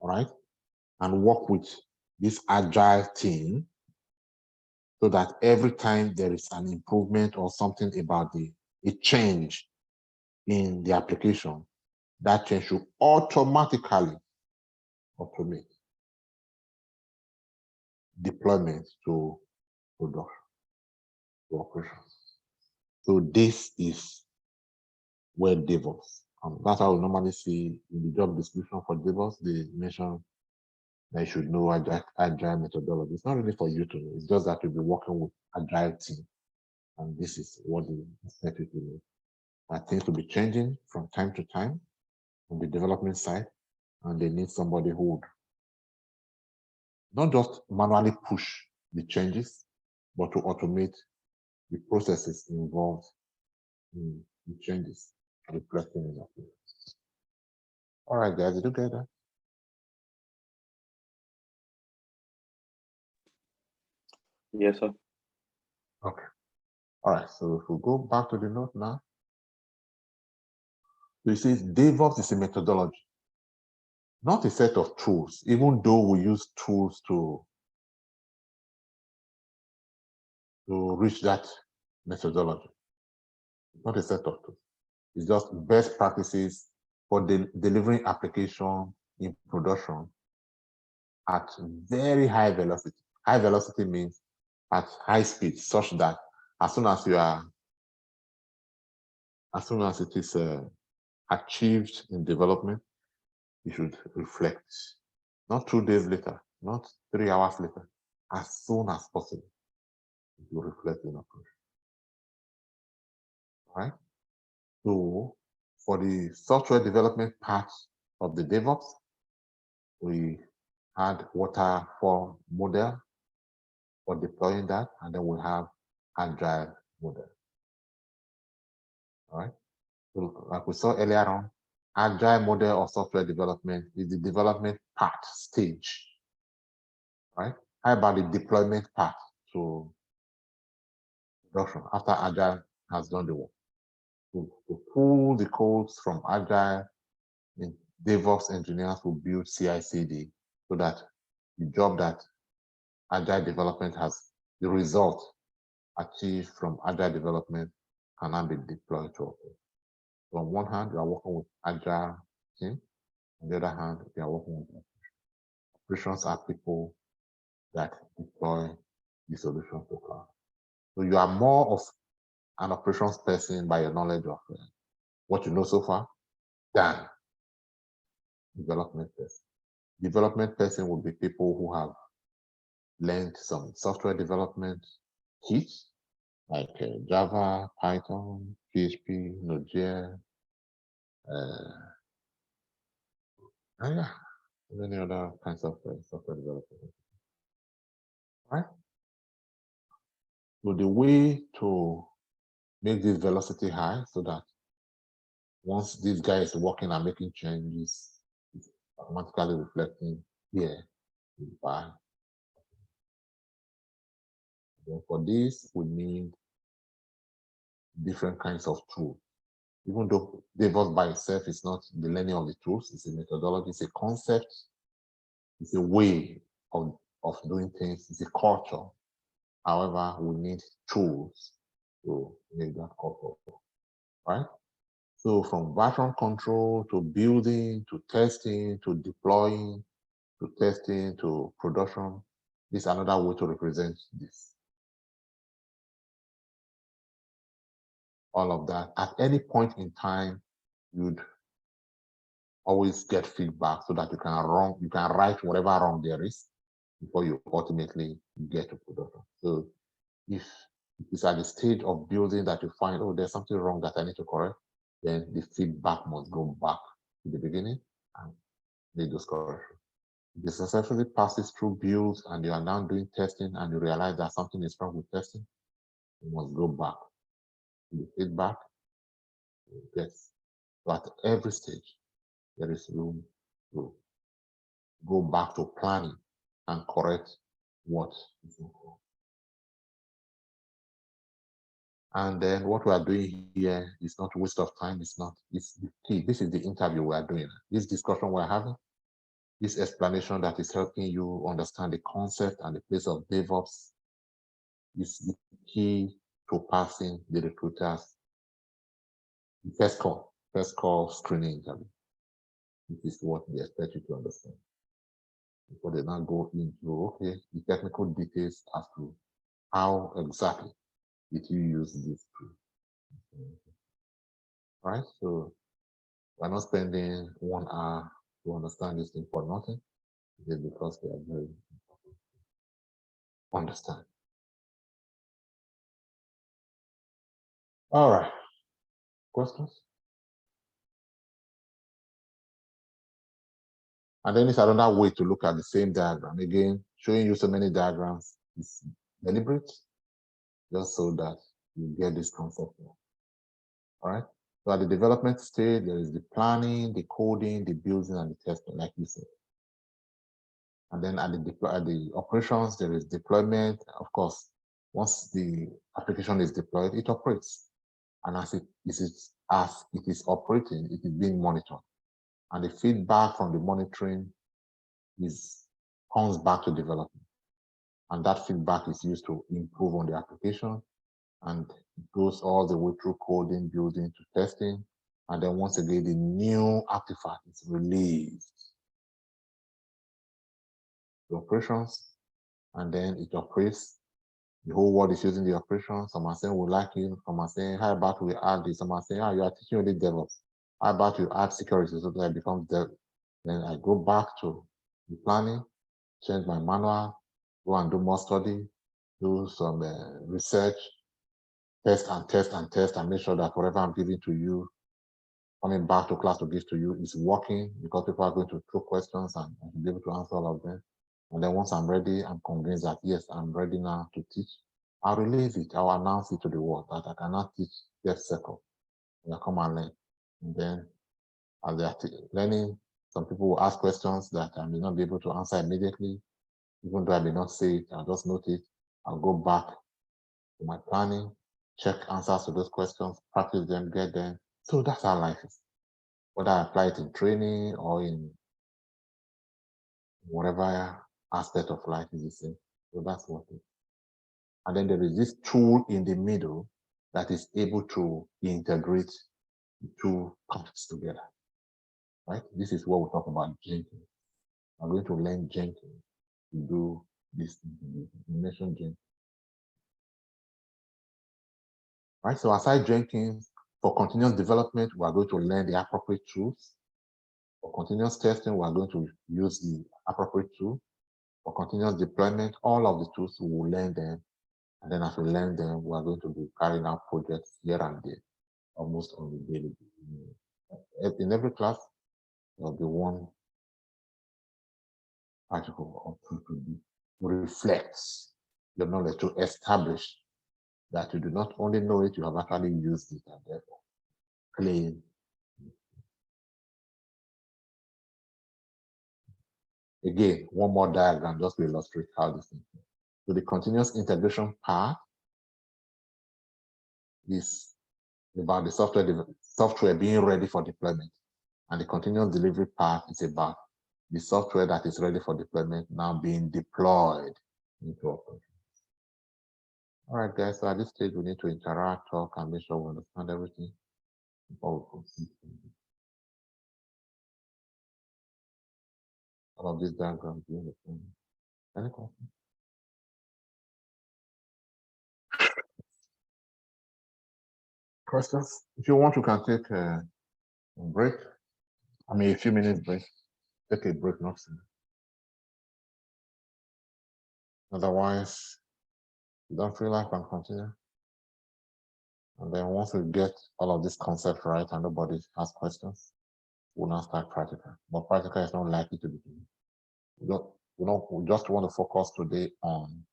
all right, and work with this agile team so that every time there is an improvement or something about a change in the application, that change should automatically automate deployment to production, to operations. So this is where DevOps, that's how we normally see in the job description for DevOps, they mention that you should know agile methodology. It's not really for you to know, it's just that you'll be working with agile team. And this is what they expect you to know. That things will be changing from time to time on the development side, and they need somebody who would not just manually push the changes, but to automate the processes involved in the changes reflecting in that. All right, guys, did you get that? Yes, sir. Okay. All right. So if we go back to the note now, we see DevOps is a methodology, not a set of tools, even though we use tools to reach that methodology. Not a set of tools. It's just best practices for delivering application in production at very high velocity. High velocity means at high speed, such that as soon as it is achieved in development, you should reflect. Not 2 days later, not 3 hours later, as soon as possible, you reflect in approach. All right? So for the software development part of the DevOps, we had waterfall model for deploying that, and then we have agile model. All right. So like we saw earlier on, agile model of software development is the development part stage. Right? How about the deployment part to production after agile has done the work? To pull the codes from agile, in DevOps engineers will build CI/CD so that the job that agile development has, the result achieved from agile development can now be deployed to operate. So on one hand, you are working with agile team. On the other hand, you are working with operations are people that deploy the solution to cloud. So you are more of an operations person by your knowledge of what you know so far than development person. Development person would be people who have learned some software development kits like Java, Python, PHP, Node.js, and yeah, many other kinds of software development. Right? So the way to make this velocity high so that once this guy is working and making changes, it's automatically reflecting here by. Then for this, we need different kinds of tools. Even though DevOps by itself is not the learning of the tools, it's a methodology, it's a concept, it's a way of doing things, it's a culture. However, we need tools to make that culture, right? So from version control to building to testing to deploying to testing to production, this is another way to represent this. All of that. At any point in time, you'd always get feedback so that you can write whatever wrong there is before you ultimately get to production. So if it's at the stage of building that you find, oh, there's something wrong that I need to correct, then the feedback must go back to the beginning and make those corrections. If it successfully passes through builds and you are now doing testing and you realize that something is wrong with testing, you must go back to the feedback. Yes. So at every stage, there is room to go back to planning and correct what is not wrong. And then what we are doing here is not waste of time. It's the key. This is the interview we are doing. This discussion we're having, this explanation that is helping you understand the concept and the place of DevOps is the key to passing the recruiters the first call screening interview. This is what they expect you to understand. Before they now go into, okay, the technical details as to how exactly did you use this tool. Right? So we're not spending 1 hour to understand this thing for nothing. It is because they are very important to understand. All right. Questions? And then it's another way to look at the same diagram. Again, showing you so many diagrams is deliberate, just so that you get this concept. All right. So at the development stage, there is the planning, the coding, the building, and the testing, like you said. And then at the operations, there is deployment. Of course, once the application is deployed, it operates. And as it is operating, it is being monitored. And the feedback from the monitoring comes back to development. And that feedback is used to improve on the application. And it goes all the way through coding, building to testing. And then once again, the new artifact is released to operations, and then it operates. The whole world is using the operation. Some are saying we like you. Some are saying, how about we add this? Some are saying, you are teaching only DevOps. How about you add security so that I become Dev? Then I go back to the planning, change my manual, go and do more study, do some research, test and test and test, and make sure that whatever I'm giving to you, coming back to class to give to you, is working, because people are going to throw questions and I should be able to answer all of them. And then once I'm ready, I'm convinced that yes, I'm ready now to teach. I'll release it. I'll announce it to the world that I cannot teach DevSecOps. They'll come and learn. And then as they are learning, some people will ask questions that I may not be able to answer immediately. Even though I may not say it, I'll just note it. I'll go back to my planning, check answers to those questions, practice them, get them. So that's how life is. Whether I apply it in training or in whatever aspect of life is the same. So that's what it is. And then there is this tool in the middle that is able to integrate the two parts together, right? This is what we talk about Jenkins. I'm going to learn Jenkins to do this. You mentioned Jenkins. Right, so aside Jenkins, for continuous development, we are going to learn the appropriate tools. For continuous testing, we are going to use the appropriate tool. For continuous deployment, all of the tools, we will learn them. And then as we learn them, we are going to be carrying out projects here and there, almost on the daily basis. In every class, there will be one article or tool to reflect your knowledge, to establish that you do not only know it, you have actually used it and therefore claim. Again, one more diagram just to illustrate how this thing is. So the continuous integration part is about the software being ready for deployment. And the continuous delivery part is about the software that is ready for deployment now being deployed into operations. All right, guys, so at this stage, we need to interact, talk, and make sure we understand everything before we proceed. All of these diagrams, do you understand? Any questions? Questions? If you want, you can take a break. I mean, a few minutes break. Take a break, not soon. Otherwise, you don't feel like we can continue. And then once we get all of this concept right and nobody has questions, we'll now start practical. But practical is not likely to be. We just want to focus today on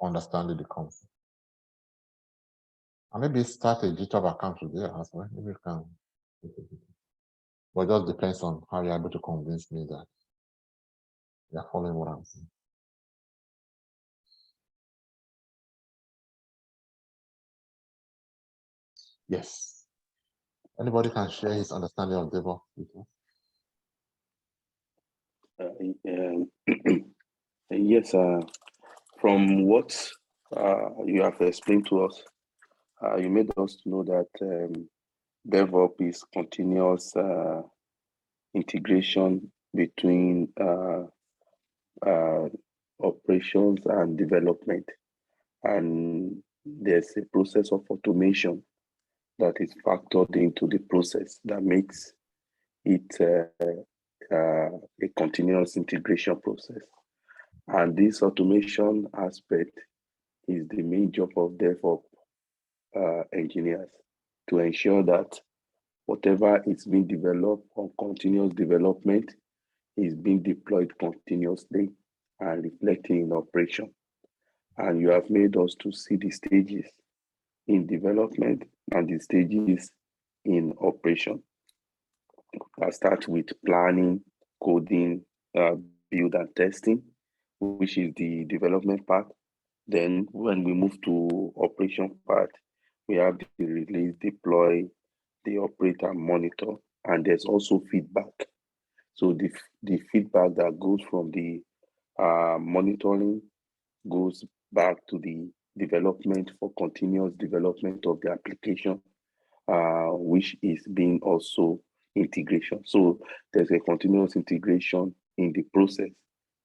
understanding the concept. And maybe start a GitHub account today as well. Maybe you can. But it just depends on how you're able to convince me that you're following what I'm saying. Yes. Anybody can share his understanding of DevOps with us? Yes, from what you have explained to us, you made us know that DevOps is continuous integration between operations and development. And there's a process of automation that is factored into the process that makes it a continuous integration process. And this automation aspect is the main job of DevOps engineers, to ensure that whatever is being developed on continuous development is being deployed continuously and reflecting in operation. And you have made us to see the stages in development and the stages in operation. I start with planning, coding, build and testing, which is the development part. Then when we move to operation part, we have the release, deploy, the operate and monitor, and there's also feedback. So the feedback that goes from the monitoring goes back to the development for continuous development of the application, which is being also integration. So there's a continuous integration in the process,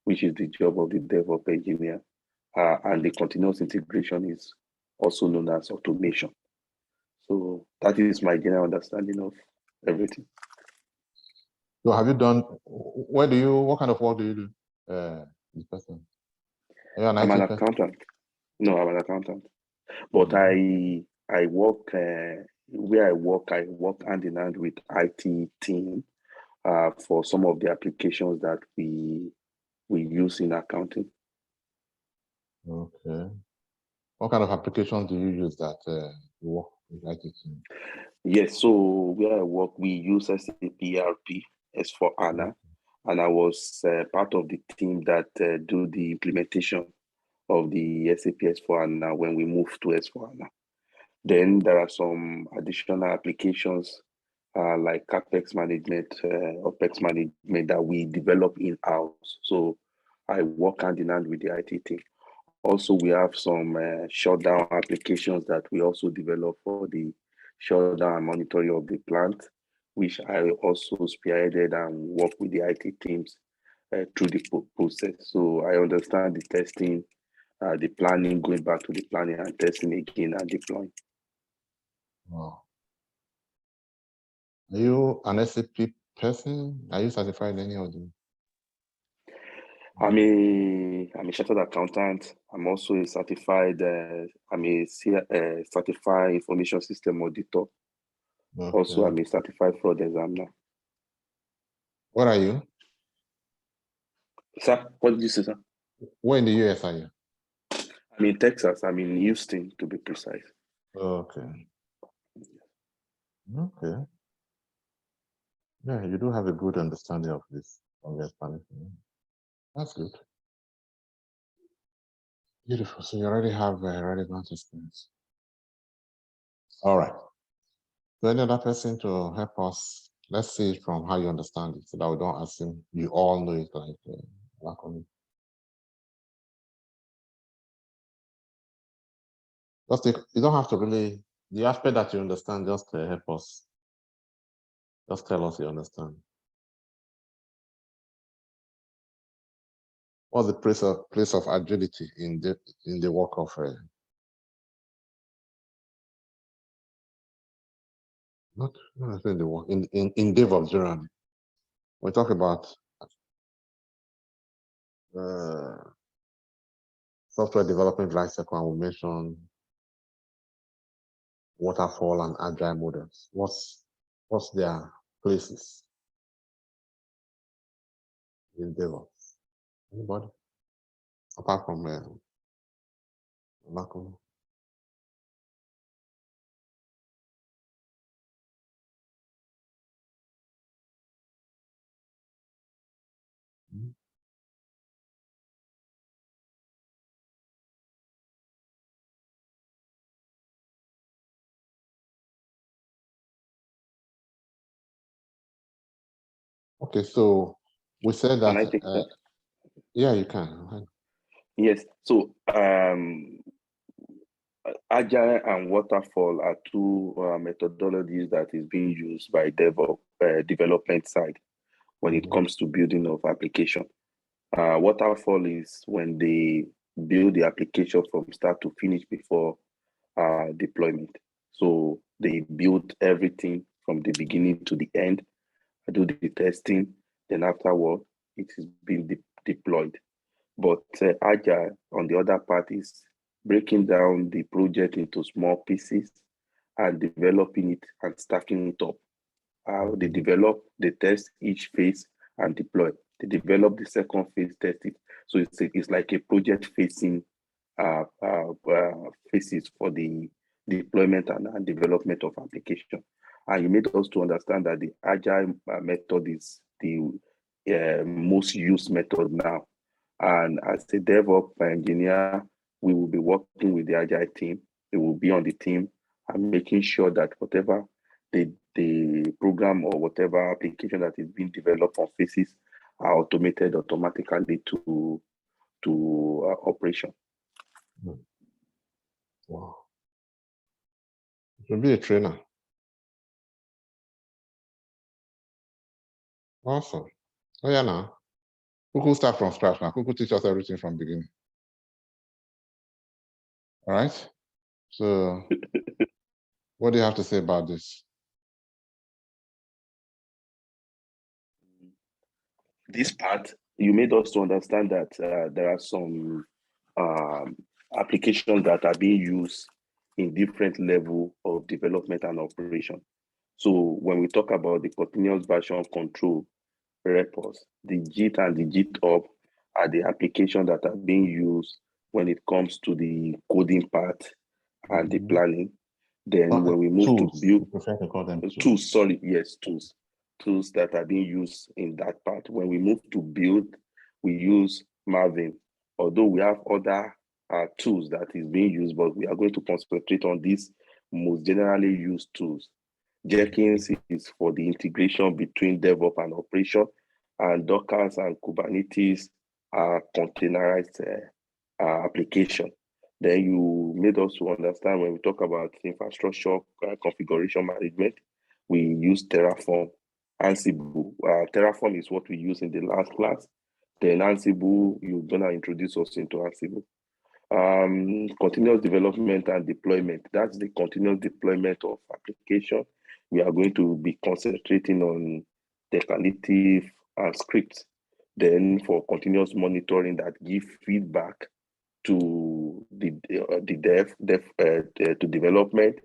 which is the job of the DevOps engineer. And the continuous integration is also known as automation. So that is my general understanding of everything. So have you done, what kind of work do you do, this person? Are you an I'm IT an person? accountant. No, I'm an accountant. But I work, where I work hand in hand with IT team for some of the applications that we use in accounting. Okay. What kind of applications do you use that you work with IT team? Yes, so where I work, we use SAP ERP S/4HANA, and I was part of the team that do the implementation of the SAP S/4HANA when we moved to S/4HANA. Then there are some additional applications like CapEx management, OpEx management that we develop in-house. So I work hand in hand with the IT team. Also, we have some shutdown applications that we also develop for the shutdown and monitoring of the plant, which I also spearheaded and work with the IT teams through the process. So I understand the testing, the planning, going back to the planning and testing again and deploying. Wow. Are you an SAP person? Are you certified in any of them? I'm a chartered accountant. I'm also a certified, certified information system auditor. Okay. Also, I'm a certified fraud examiner. Where are you? Sir, what did you say, sir? Where in the US are you? I'm in Texas. I'm in Houston, to be precise. Okay. Okay. Yeah, you do have a good understanding of this from your explanation. That's good. Beautiful. So you already have a relevant experience. All right. So any other person to help us? Let's see from how you understand it, so that we don't assume you all know it like on. Just take, you don't have to really, the aspect that you understand, just help us. Just tell us you understand. What's the place of agility in the work of not in the work in DevOps generally? We talk about software development lifecycle, and we mentioned waterfall and agile models. What's their places in DevOps? Anybody? Apart from Malcolm? Okay, so we said Can I that. take that? Yeah, you can. Yes. So agile and waterfall are two methodologies that is being used by DevOps development side when it comes to building of application. Waterfall is when they build the application from start to finish before deployment. So they build everything from the beginning to the end, do the testing, then afterward it is being deployed. But agile, on the other part, is breaking down the project into small pieces and developing it and stacking it up. They develop, they test each phase and deploy. They develop the second phase, test it. So it's like a project facing phases for the deployment and development of application. And you made us to understand that the agile method is most used method now. And as a DevOps engineer, we will be working with the Agile team. It will be on the team and making sure that whatever the program or whatever application that is being developed on faces are automated automatically to operation. Wow. It will be a trainer. Awesome. Oh yeah, now. Who could start from scratch now? Who could teach us everything from beginning? All right. So what do you have to say about this? This part, you made us to understand that there are some applications that are being used in different level of development and operation. So when we talk about the continuous version control repos, the JIT and the GitHub are the applications that are being used when it comes to the coding part and the planning. Then when we move tools, to build, we prefer to call them tools, sorry, yes, tools that are being used in that part. When we move to build, we use Maven, although we have other tools that is being used, but we are going to concentrate on these most generally used tools. Jenkins is for the integration between DevOps and operation, and Docker and Kubernetes are containerized application. Then you made us to understand when we talk about infrastructure configuration management, we use Terraform. Ansible, Terraform is what we use in the last class. Then Ansible, you're gonna introduce us into Ansible. Continuous development and deployment. That's the continuous deployment of application. We are going to be concentrating on declarative and scripts. Then for continuous monitoring that give feedback to the to development,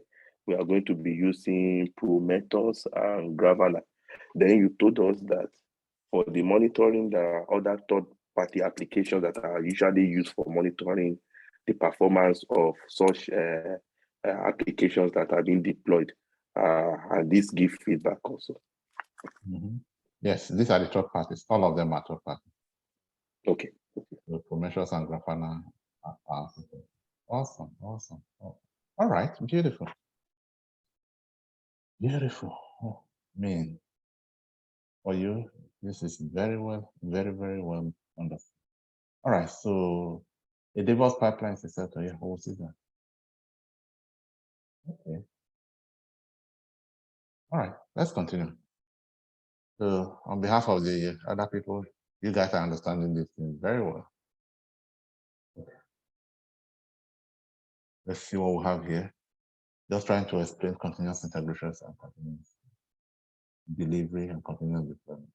we are going to be using Prometheus and Grafana. Then you told us that for the monitoring, there are other third-party applications that are usually used for monitoring the performance of such applications that are being deployed. And this give feedback also. Yes, these are the third parties. All of them are third parties. Okay. The Prometheus and Grafana are awesome. All right, beautiful. Beautiful. Oh, man. For you, this is very well understood. All right, so a DevOps pipeline is set. Yeah, what is that? Okay. All right, let's continue. So on behalf of the other people, you guys are understanding this thing very well. Okay. Let's see what we have here. Just trying to explain continuous integrations and continuous delivery and continuous deployment.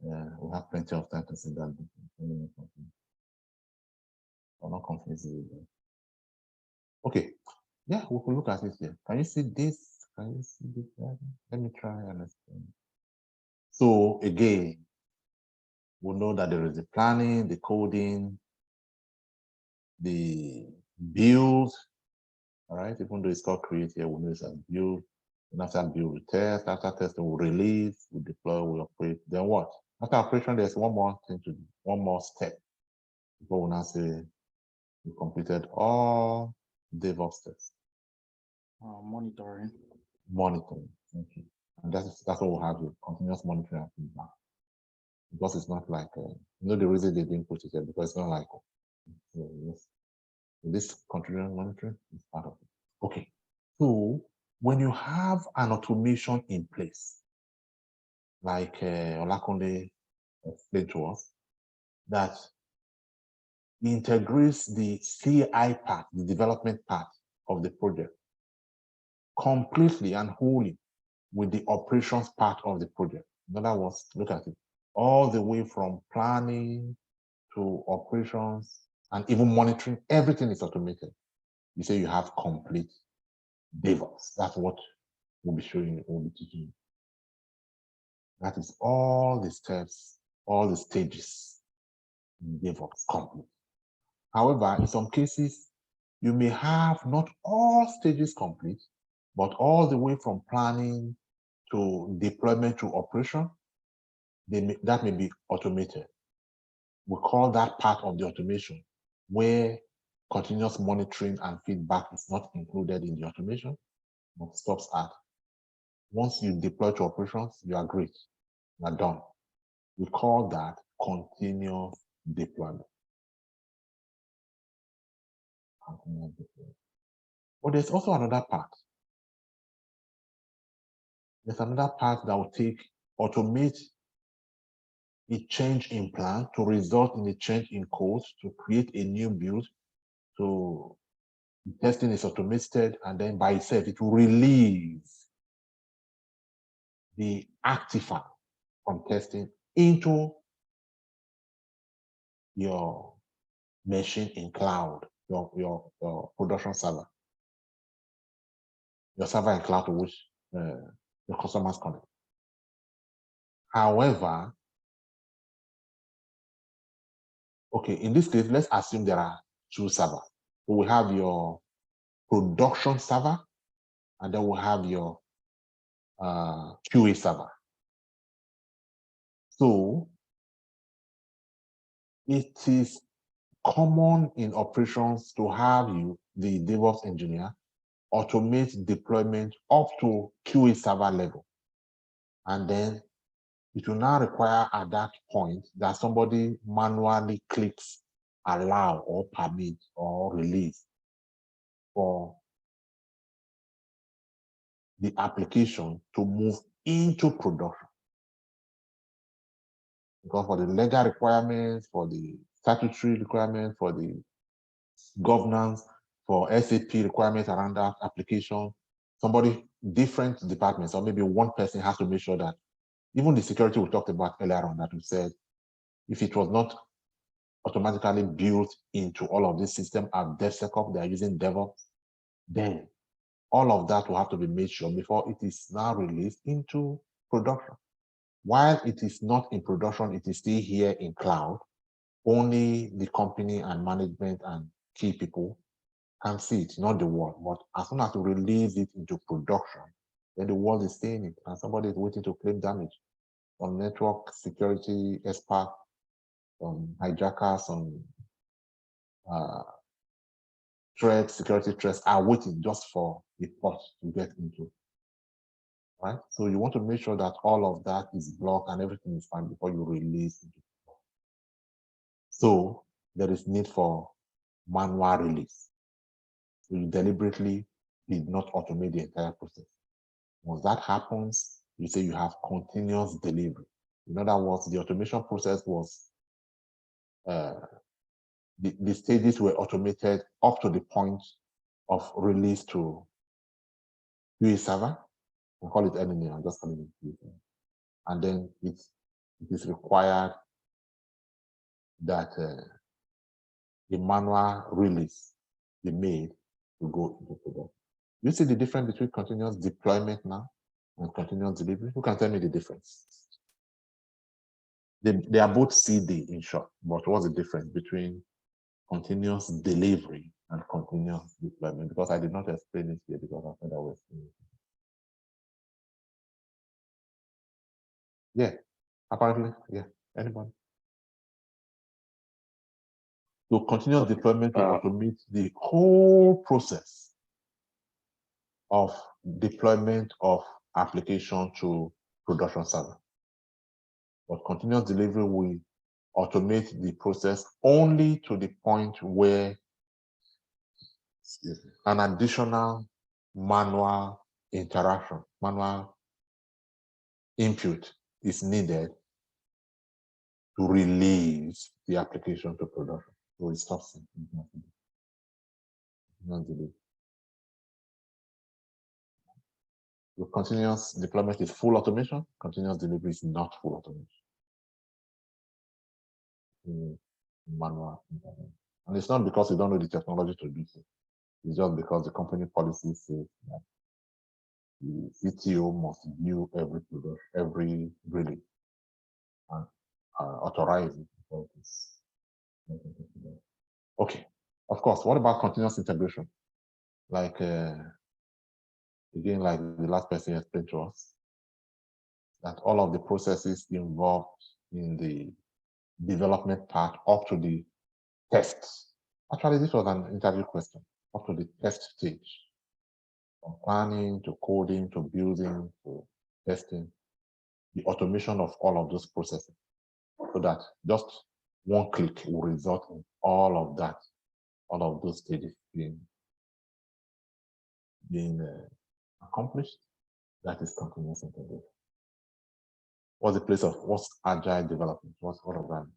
Yeah, we have plenty of time to see that. I'm not confused with it. Okay, yeah, we can look at it here. Can you see this? Can you see this? Let me try and explain. So again, we know that there is the planning, the coding, the build. All right, even though it's called create here, we know it's a build. And after build, we test. After testing, we release, we deploy, we operate. Then what? After operation, there's one more thing to do, one more step. Before we now say we completed all DevOps steps. Monitoring. Monitoring. Thank you. And that's what we have here, continuous monitoring and feedback. Because it's not like, you know, the reason they didn't put it here, because it's not like, yes, this continuous monitoring is part of it. Okay. So when you have an automation in place, like Olakunle explained to us, that integrates the CI part, the development part of the project, completely and wholly with the operations part of the project. In other words, look at it, all the way from planning to operations and even monitoring, everything is automated. You say you have complete DevOps. That's what we'll be showing you, we'll be teaching you. That is all the steps, all the stages in DevOps complete. However, in some cases, you may have not all stages complete, but all the way from planning to deployment to operation, that may be automated. We call that part of the automation where continuous monitoring and feedback is not included in the automation, but stops at. Once you deploy to operations, you are great, you are done. We call that continuous deployment. But there's also another part. There's another part that will automate a change in plan to result in a change in code, to create a new build, to testing is automated, and then by itself, it will release the artifact from testing into your machine in cloud, your production server, your server in cloud to which your customers connect. However, okay, in this case, let's assume there are two servers. So we have your production server, and then we have your QA server. So it is common in operations to have the DevOps engineer, automate deployment up to QA server level. And then it will now require at that point that somebody manually clicks allow or permit or release for the application to move into production. Because for the legal requirements, for the statutory requirements, for the governance, for SAP requirements around that application, different departments, or maybe one person has to make sure that even the security we talked about earlier on, that we said, if it was not automatically built into all of this system at DevSecOps, they are using DevOps, then all of that will have to be made sure before it is now released into production. While it is not in production, it is still here in cloud. Only the company and management and key people can see it, not the world. But as soon as you release it into production, then the world is seeing it, and somebody is waiting to claim damage. Some network security expert, some hijackers, some security threats are waiting just for the port to get into. Right? So you want to make sure that all of that is blocked and everything is fine before you release it. So there is need for manual release. So you deliberately did not automate the entire process. Once that happens, you say you have continuous delivery. In other words, the automation process was, the stages were automated up to the point of release to QA server. We'll call it enemy, I'm just calling it QA. And then it is required that the manual release be made to go into production. You see the difference between continuous deployment now and continuous delivery? Who can tell me the difference? They are both CD in short, but what's the difference between continuous delivery and continuous deployment? Because I did not explain it here because I said I was explaining it. Yeah, apparently, yeah. Anybody? So continuous deployment to automate the whole process of deployment of application to production server. But continuous delivery will automate the process only to the point where an additional manual interaction, manual input is needed to release the application to production. So it stops it. So continuous deployment is full automation. Continuous delivery is not full automation. Manual intervention. And it's not because you don't know the technology to do so. It's just because the company policy says that the CTO must view every product, every release, and authorize it. Okay. Of course, what about continuous integration? Like, again, like the last person explained to us, that all of the processes involved in the development part up to the tests. Actually, this was an interview question, up to the test stage. From planning to coding to building to testing, the automation of all of those processes, so that just one click will result in all of that, all of those stages being accomplished. That is continuous integration. What's the place of what's agile development? What's all of that?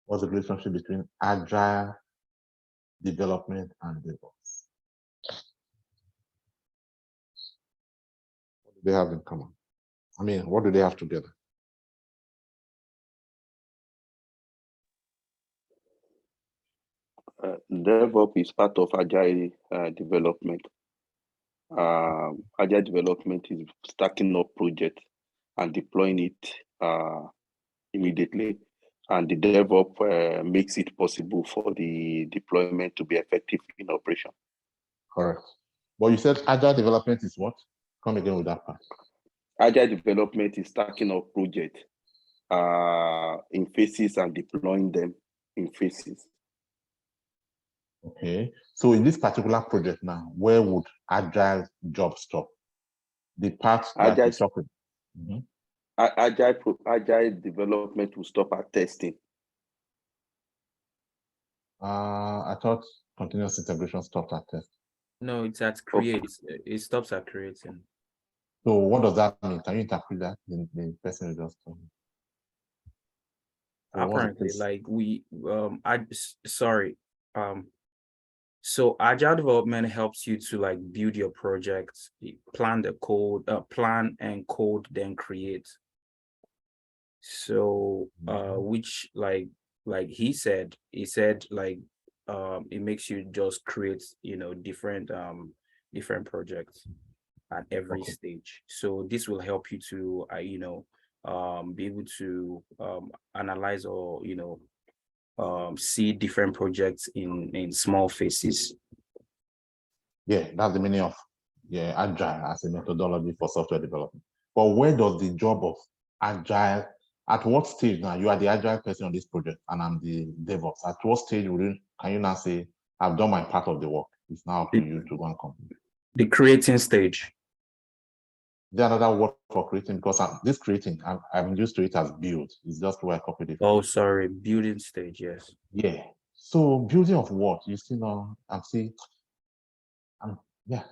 What's the relationship between agile development and DevOps? What do they have in common? I mean, what do they have together? DevOps is part of agile development. Agile development is starting up project and deploying it immediately. And the DevOps makes it possible for the deployment to be effective in operation. Correct. But you said agile development is what? Come again with that part. Agile development is starting up project in phases and deploying them in phases. Okay. So in this particular project now, where would agile job stop? The part that is talking. Agile development will stop at testing. I thought continuous integration stopped at test. No, it's at create. It stops at creating. So what does that mean? Can you interpret that? The person just told me. So apparently, like so agile development helps you to like build your projects, plan the code, plan and code, then create. So which like he said like it makes you just create, you know, different projects at every stage. So this will help you to you know, be able to analyze or, you know, see different projects in small phases. Yeah, that's the meaning of agile as a methodology for software development. But where does the job of agile, at what stage now? You are the agile person on this project and I'm the DevOps. At what stage can you now say, I've done my part of the work? It's now up to you to go and complete. The creating stage. There's another word for creating, because this creating, I'm used to it as build. It's just where I copied it. Oh, sorry, building stage, yes. Yeah. So building of what? You see now, yeah,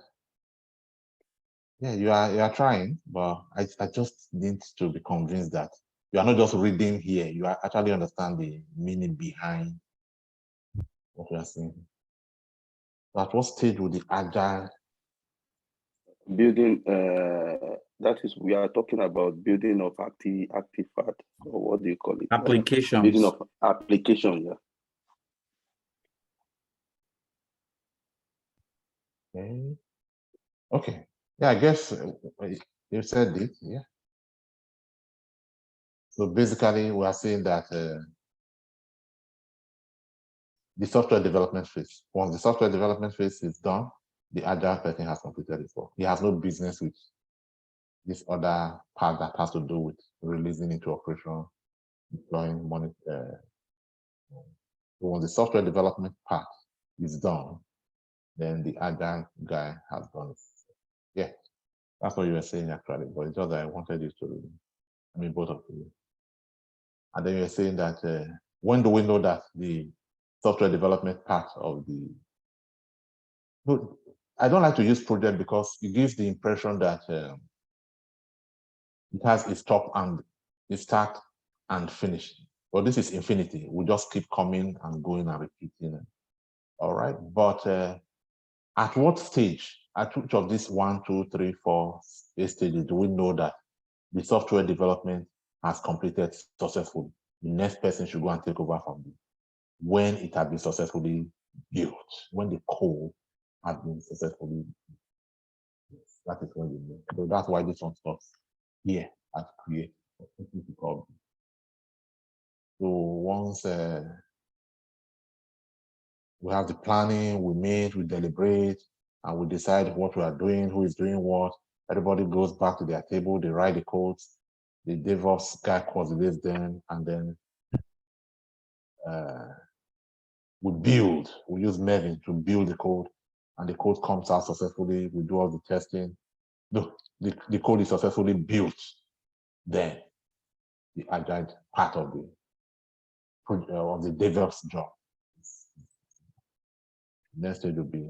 you are trying, but I just need to be convinced that you are not just reading here, you are actually understand the meaning behind what we are saying. So at what stage would the agile building, that is, we are talking about building of artifact, or what do you call it? Applications. Building of application, yeah. Okay. Yeah, I guess you said it, yeah. So basically, we are saying that the software development phase, once the software development phase is done, the agile person has completed his work. He has no business with this other part that has to do with releasing into operation, deploying money. When the software development part is done, then the agile guy has done it. Yeah, that's what you were saying actually, but it's just that I wanted you to, I mean, both of you. And then you're saying that when do we know that the software development part of the, no, I don't like to use project because it gives the impression that it has a stop and a start and finish. But this is infinity. We just keep coming and going and repeating it. All right. But at what stage, at which of these 1, 2, 3, 4 stages do we know that the software development has completed successfully? The next person should go and take over from you when it has been successfully built, when the code has been successfully built. That is when you know. So that's why this one stops here at create. once we have the planning, we meet, we deliberate, and we decide what we are doing, who is doing what. Everybody goes back to their table, they write the codes, the DevOps guy coordinates them, and then we build. We use Maven to build the code, and the code comes out successfully. We do all the testing. The code is successfully built. Then the agile part of the DevOps job. Next stage will be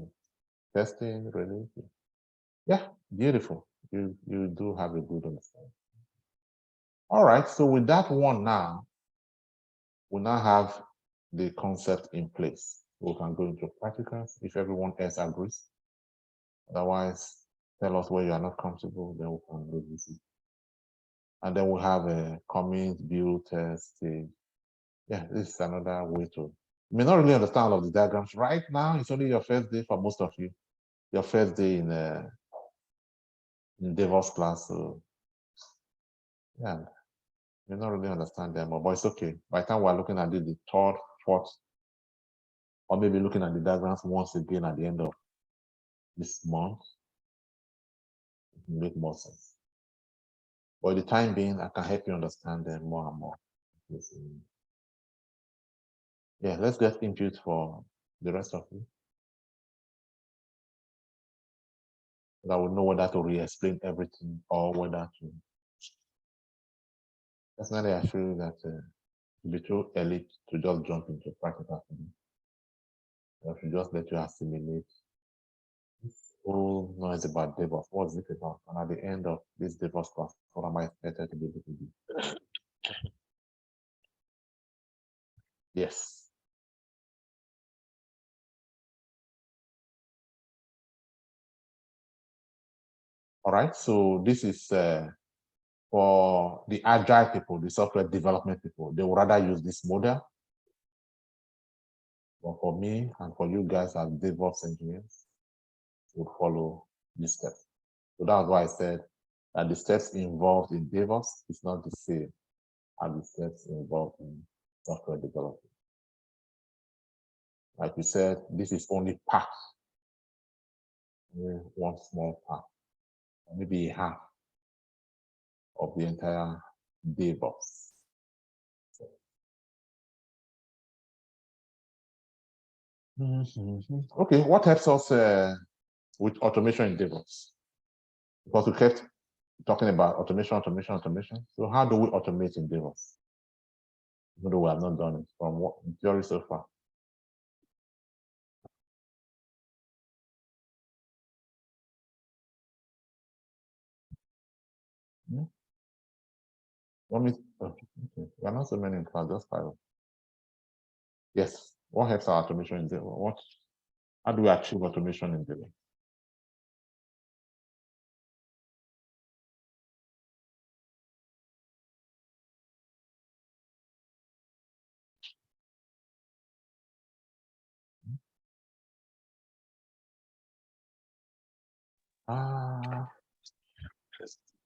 testing, release. Yeah, beautiful. You do have a good understanding. All right, so with that one now, we now have the concept in place. We can go into practicals if everyone else agrees. Otherwise, tell us where you are not comfortable, then we can revisit. And then we'll have a commit, build, test, stage. Yeah, this is another way to. You may not really understand all of the diagrams. Right now, it's only your first day for most of you. Your first day in DevOps class. So yeah, you may not really understand them, but it's okay. By the time we're looking at the third, fourth, or maybe looking at the diagrams once again at the end of this month, it will make more sense. But the time being, I can help you understand them more and more. Yeah, let's get input for the rest of you. I would know whether to re-explain everything or whether to. Personally, I feel that it would be too early to just jump into practical. I should just let you assimilate this whole noise about DevOps. What's it about? And at the end of this DevOps class, what am I expected to be able to do? Yes. All right, so this is for the agile people, the software development people. They would rather use this model. But for me and for you guys as DevOps engineers, would follow these steps. So that's why I said that the steps involved in DevOps is not the same as the steps involved in software development. Like we said, this is only part, one small part, maybe half of the entire DevOps. Okay, what helps us with automation in DevOps? Because we kept talking about automation. So how do we automate in DevOps? Even though we have not done it from what theory so far. Okay. There are not so many in class, just 5. Yes. What helps our automation in DevOps? How do we achieve automation in DevOps?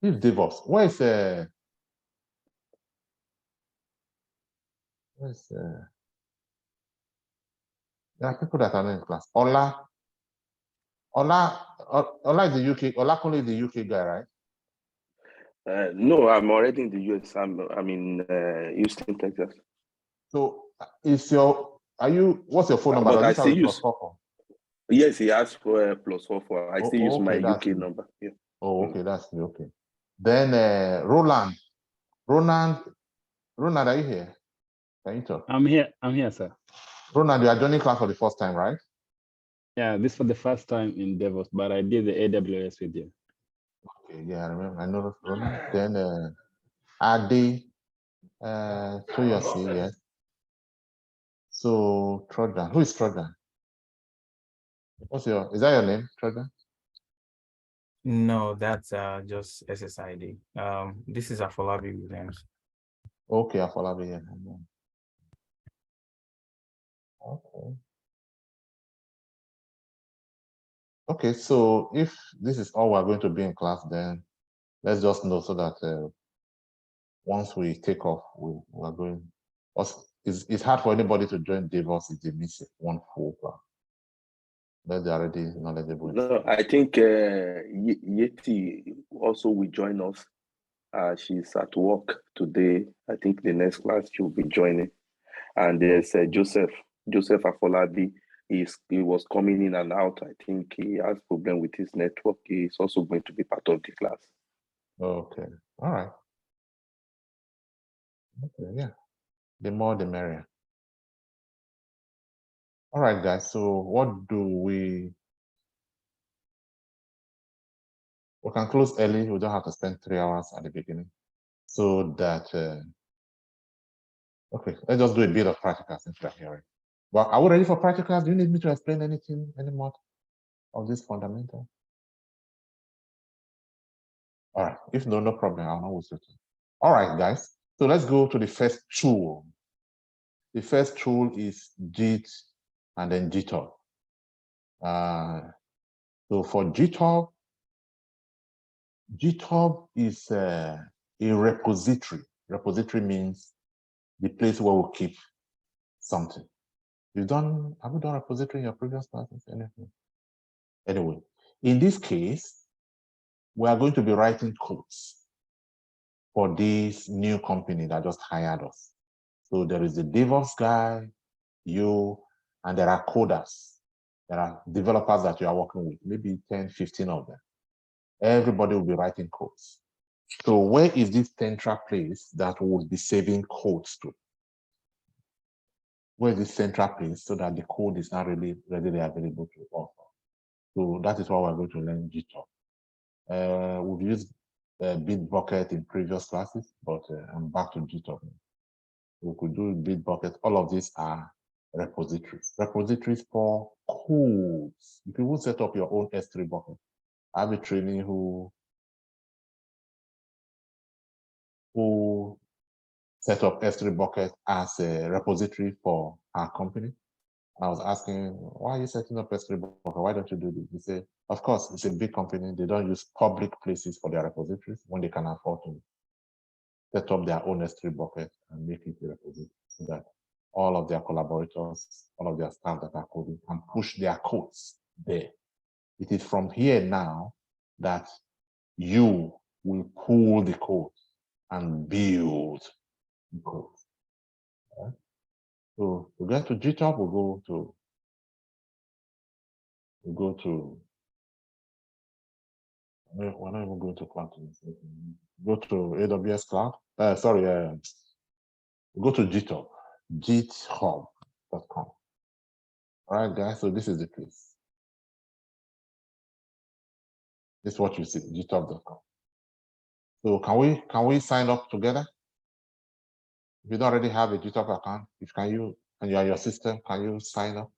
If DevOps, where's there are people that are not in class. Ola is the UK. Olakunle is the UK guy, right? No, I'm already in the US. I'm in Houston, Texas. So what's your phone number? But I still use. Yes, he asked for a +44. I still use my UK number. Yeah. Oh, okay, that's okay. Then Roland, are you here? Can you talk? I'm here, sir. Roland, you are joining class for the first time, right? Yeah, this for the first time in DevOps, but I did the AWS with you. Okay, yeah, I remember. I know Roland. Then Adi, Toyosi, yes. So Trojan, who is Trojan? Is that your name, Trojan? No, that's just SSID. This is Afolabi Williams. Okay, Afolabi, yeah. Okay. Okay, so if this is all we're going to be in class, then let's just know so that once we take off, we are going. it's hard for anybody to join DevOps if they miss one full class. But they're already knowledgeable. No, I think Yeti also will join us. She's at work today. I think the next class she'll be joining. And there's Joseph Afolabi. He was coming in and out. I think he has problem with his network. He's also going to be part of the class. Okay. All right. Okay, yeah. The more the merrier. All right, guys. So what do we can close early. We don't have to spend 3 hours at the beginning. So that okay, let's just do a bit of practical since we're here. Well, are we ready for practicals? Do you need me to explain anything anymore of this fundamental? All right, if no problem, I'll know what's written. All right, guys. So let's go to the first tool. The first tool is Git and then GitHub. So for GitHub is a repository. Repository means the place where we keep something. Have you done repository in your previous classes? Anything? Anyway, in this case, we are going to be writing codes for this new company that just hired us. So there is the DevOps guy, you, and there are coders. There are developers that you are working with, maybe 10, 15 of them. Everybody will be writing codes. So where is this central place that will be saving codes to? Where is this central place so that the code is not really readily available to all? So that is why we're going to learn GitHub. We've used Bitbucket in previous classes, but I'm back to GitHub. We could do Bitbucket. All of these are repositories. Repositories for codes. If you will set up your own S3 bucket, I have a trainee who set up S3 bucket as a repository for our company. I was asking, why are you setting up S3 bucket? Why don't you do this? He said, of course, it's a big company. They don't use public places for their repositories when they can afford to set up their own S3 bucket and make it a repository so that all of their collaborators, all of their staff that are coding can push their codes there. It is from here now that you will pull the code and build the code. Right? So to get to GitHub, we'll go to we're not even going to cloud. Go to AWS Cloud. Go to GitHub, github.com. All right, guys. So this is the place. This is what you see, github.com. So can we sign up together? If you don't already have a GitHub account, and you are your system, can you sign up?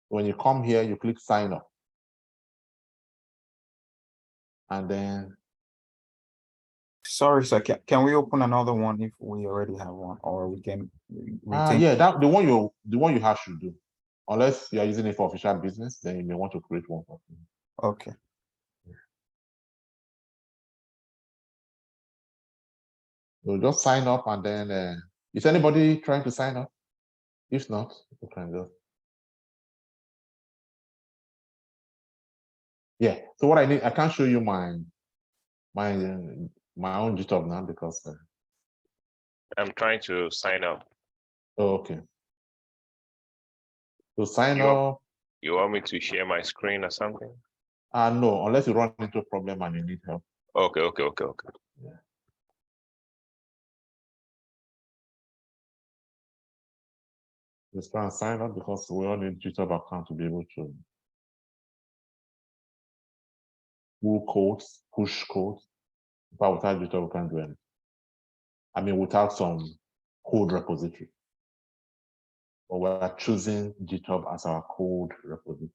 When you come here, you click sign up. And then sorry, sir, can we open another one if we already have one, or we can yeah, that the one you have should do. Unless you are using it for official business, then you may want to create one for you. Okay. So just sign up, and then is anybody trying to sign up? If not, you can just. Yeah. So what I need, I can't show you my own GitHub now because I'm trying to sign up. oh, okay. So sign up. You want me to share my screen or something? No, unless you run into a problem and you need help. Okay. Yeah. Just try and sign up because we all need GitHub account to be able to pull codes, push codes. But without GitHub, we can't do anything. I mean, without some code repository. But we're choosing GitHub as our code repository.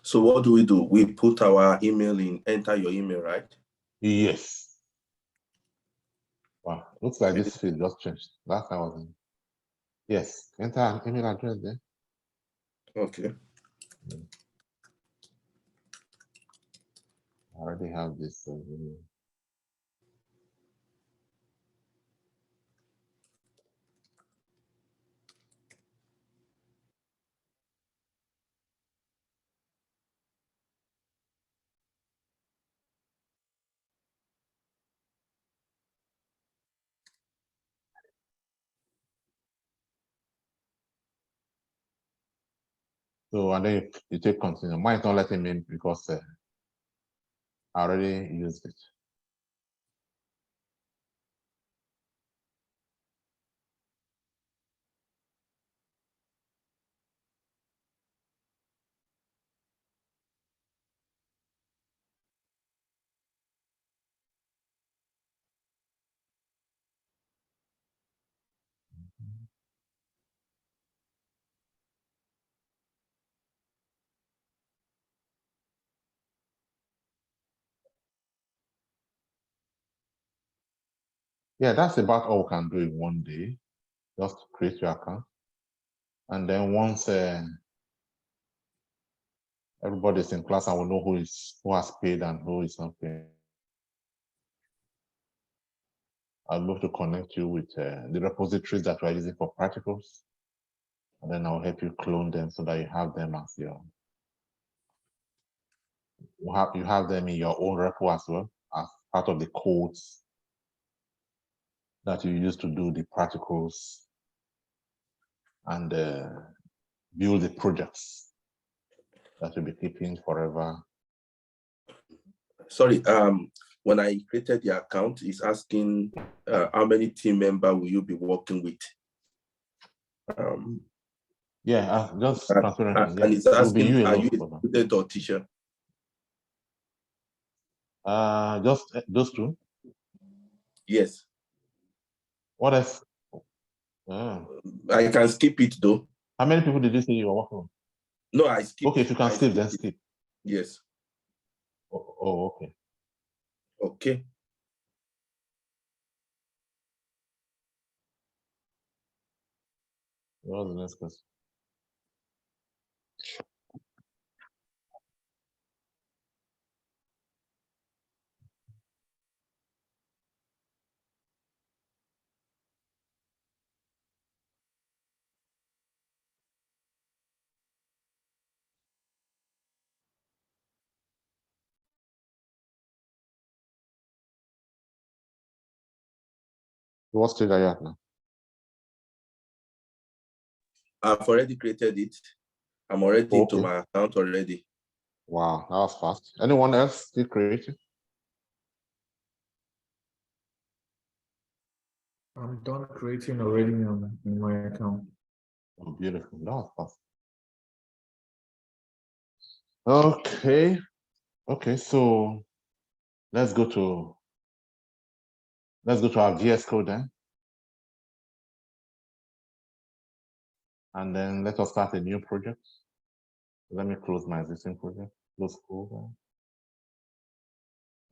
So what do? We put our email in, enter your email, right? Yes. Wow, looks like this field just changed. Last time I was in. Yes, enter an email address there. Okay. I already have this. So, and then you take continue. Mine is not letting me because I already used it. Yeah, that's about all we can do in one day. Just create your account. And then once everybody's in class and we know who has paid and who is not paid, I'd love to connect you with the repositories that we're using for practicals. And then I'll help you clone them so that you have them as your you have them in your own repo as well as part of the codes that you use to do the practicals and build the projects that you'll be keeping forever. Sorry, when I created the account, it's asking how many team member will you be working with? Yeah, just transparent. And it's asking, you are you a alone student or teacher? just those two. Yes. What else? I can skip it though. How many people did you say you were working with? No, I skip. Okay, if you can skip, then skip. Yes. Oh, okay. Okay. What was the next question? What stage are you at now? I've already created it. I'm already into Okay. my account already. Wow, that was fast. Anyone else still creating? I'm done creating already in my account. Oh, beautiful. That was fast. Okay. Okay, so let's go to our VS Code then. And then let us start a new project. Let me close my existing project. Close folder.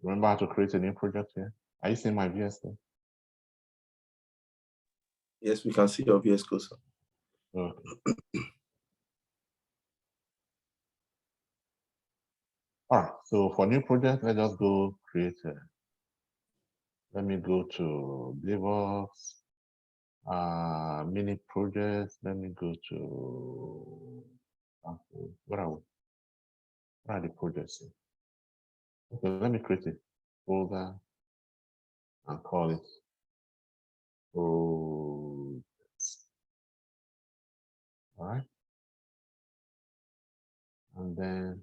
Remember how to create a new project here? Are you seeing my VS Code? Yes, we can see your VS Code. Okay. All right, so for new project, let's just go create let me go to DevOps, mini projects. Let me go to, where are the projects here? Okay, let me create a folder and call it projects. All right. And then,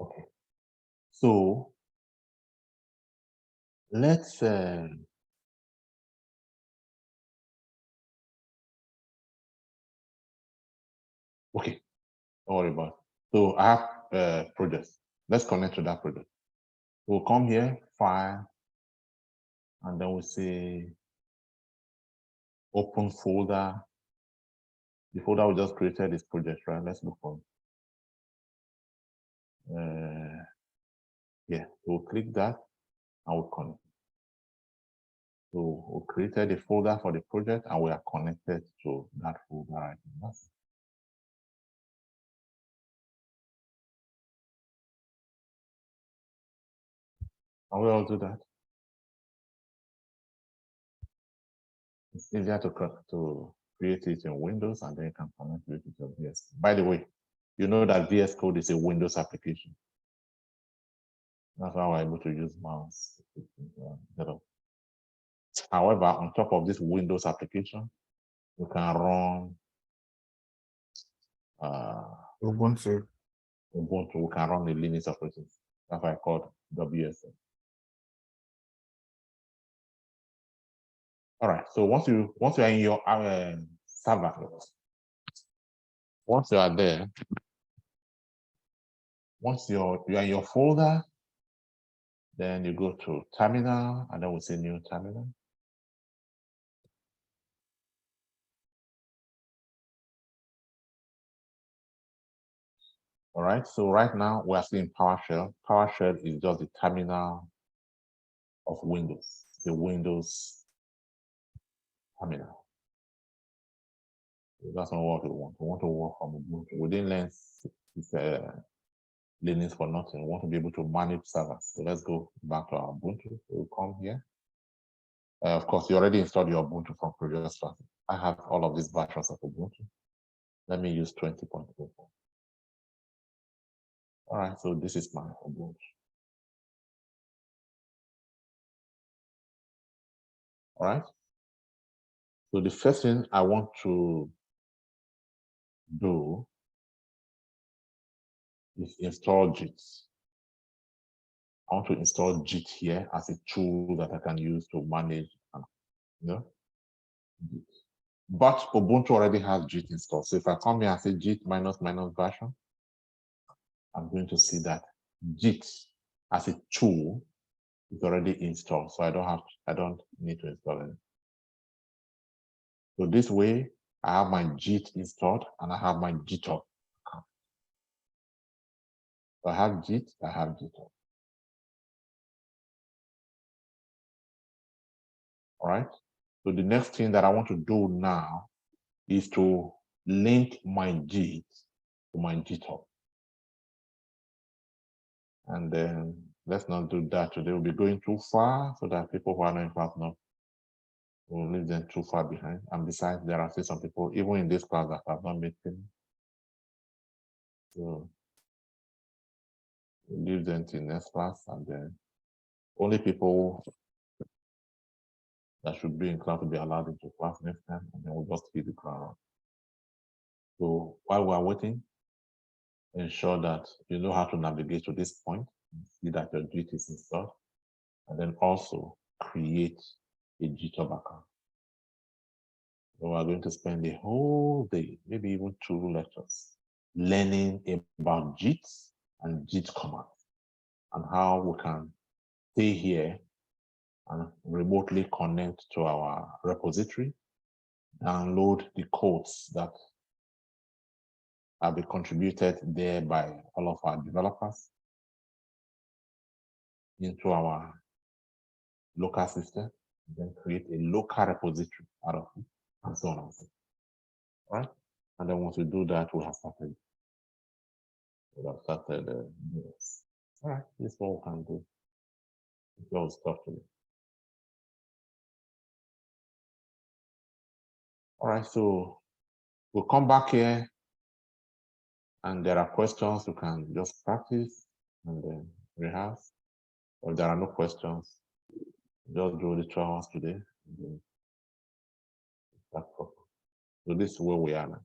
okay. So let's okay, don't worry about it. So I have projects. Let's connect to that project. We'll come here, file, and then we'll say open folder. The folder we just created is project, right? Let's look for yeah, we'll click that and we'll connect. So we created a folder for the project and we are connected to that folder right now. And we all do that. It's easier to create it in Windows and then you can connect it with your VS. By the way, you know that VS Code is a Windows application. That's why we're able to use mouse. However, on top of this Windows application, we can run Ubuntu. Ubuntu, we can run the Linux operating system. That's why I called WSL. All right. So once you are in your server, once you are there, once you are in your folder, then you go to terminal, and then we say new terminal. All right. So right now we are seeing PowerShell. PowerShell is just the terminal of Windows, the Windows terminal. That's not what we want. We want to work from Ubuntu. We didn't learn Linux for nothing. We want to be able to manage servers. So let's go back to our Ubuntu. So we'll come here. Of course, you already installed your Ubuntu from previous classes. I have all of these versions of Ubuntu. Let me use 20.04. All right, so this is my Ubuntu. All right. So the first thing I want to do is install JIT. I want to install JIT here as a tool that I can use to manage, JIT. But Ubuntu already has JIT installed. So if I come here and say JIT ---- version, I'm going to see that JIT as a tool is already installed. So I don't need to install it. So this way, I have my JIT installed and I have my GitHub account. So I have JIT, I have GitHub. All right. So the next thing that I want to do now is to link my JIT to my GitHub. And then let's not do that today. We'll be going too far so that people who are not in class now will leave them too far behind. And besides, there are still some people, even in this class, that have not made things. So we'll leave them to next class, and then only people that should be in class will be allowed into class next time, and then we'll just hit the ground. So while we're waiting, ensure that you know how to navigate to this point, see that your JIT is installed, and then also create a GitHub account. So we're going to spend the whole day, maybe even 2 lectures, learning about JIT and JIT commands and how we can stay here and remotely connect to our repository, download the codes that have been contributed there by all of our developers into our local system, and then create a local repository out of it, and so on and so forth. All right? And then once we do that, we have started. Yes. All right, this is what we can do. It's all stuff to do. All right, so we'll come back here, and there are questions you can just practice and then rehearse. Or if there are no questions, just do the 2 hours today. And then so this is where we are now.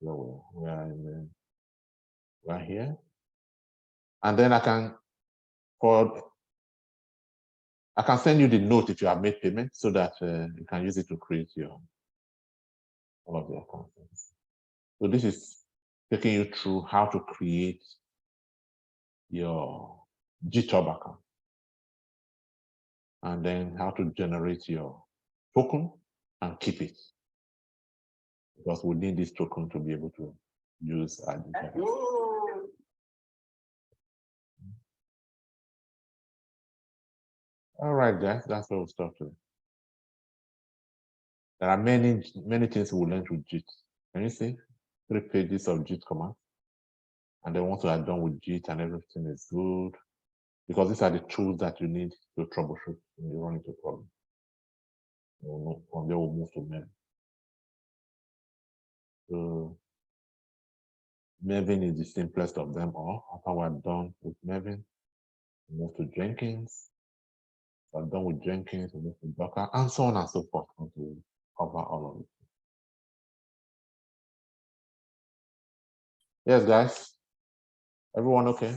We are here. And then I can send you the note if you have made payment so that you can use it to create all of your contents. So this is taking you through how to create your GitHub account, and then how to generate your token and keep it, because we need this token to be able to use our GitHub. All right, guys, that's what we'll start today. There are many things we learned with JIT. Can you see 3 pages of JIT command? And then once we are done with JIT and everything is good, because these are the tools that you need to troubleshoot when you run into a problem. From there, we'll move to Maven. So Maven is the simplest of them all. After we're done with Maven, we move to Jenkins. We're done with Jenkins, we move to Docker, and so on and so forth until we cover all of it. Yes, guys. Everyone okay?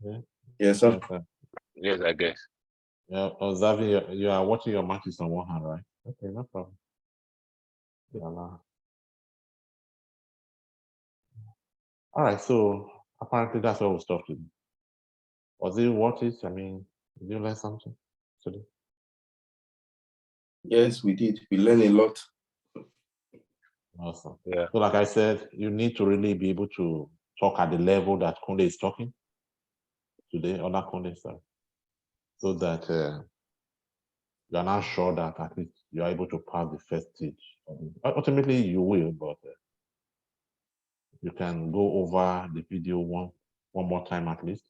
Yeah. Yes, sir. Yes, I guess. Yeah, observing, you are watching your matches on one hand, right? Okay, no problem. Yeah, nah. All right, so apparently that's what we'll start with. Was it worth it? I mean, did you learn something today? Yes, we did. We learned a lot. Awesome. Yeah. So like I said, you need to really be able to talk at the level that Kunde is talking today, or not Kunde, sorry, so that you are not sure that at least you are able to pass the first stage. Ultimately, you will, but you can go over the video one more time at least.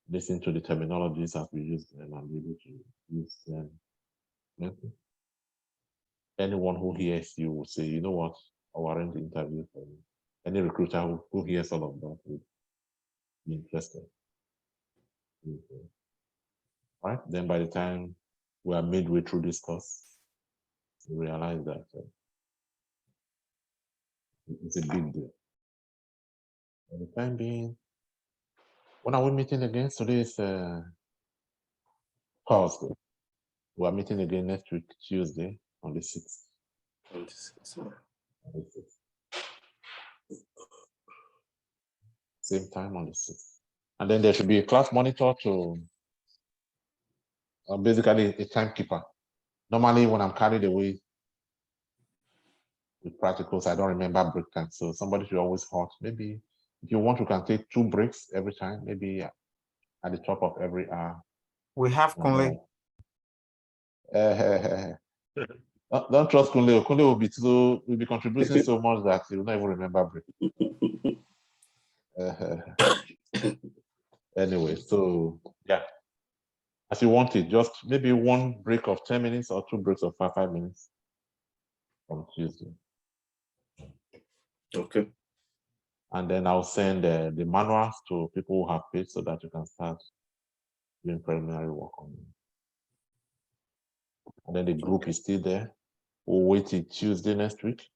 Listen to the terminologies as we use them and be able to use them. Okay. Anyone who hears you will say, you know what, I'll arrange the interview for you. Any recruiter who hears all of that will be interested. Okay. Right? Then by the time we are midway through this course, you realize that it's a big deal. For the time being, when are we meeting again? Today is Thursday. We are meeting again next week, Tuesday, on the 6th. On the 6th. Same time on the 6th. And then there should be a class monitor to basically a timekeeper. Normally, when I'm carried away with practicals, I don't remember break time. So somebody should always halt. Maybe if you want, you can take 2 breaks every time, maybe at the top of every hour. We have Kunle. Don't trust Kunle. Kunle will be contributing so much that he will not even remember break. Anyway, so yeah, as you want it, just maybe 1 break of 10 minutes or 2 breaks of 5 minutes on Tuesday. Okay. And then I'll send the manuals to people who have paid so that you can start doing preliminary work on them. And then the group is still there. We'll wait till Tuesday next week.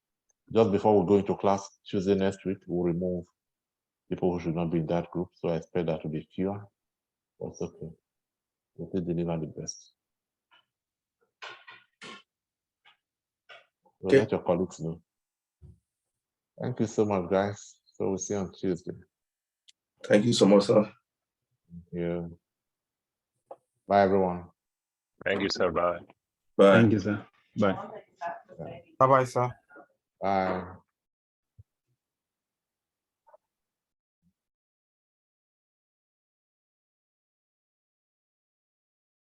Just before we go into class Tuesday next week, we'll remove people who should not be in that group. So I expect that to be fewer. But it's okay. We'll still deliver the best. So Okay. let your colleagues know. Thank you so much, guys. So we'll see you on Tuesday. Thank you so much, sir. Yeah. Bye, everyone. Thank you, sir. Bye. Bye. Thank you, sir. Bye. Bye-bye, sir. Bye.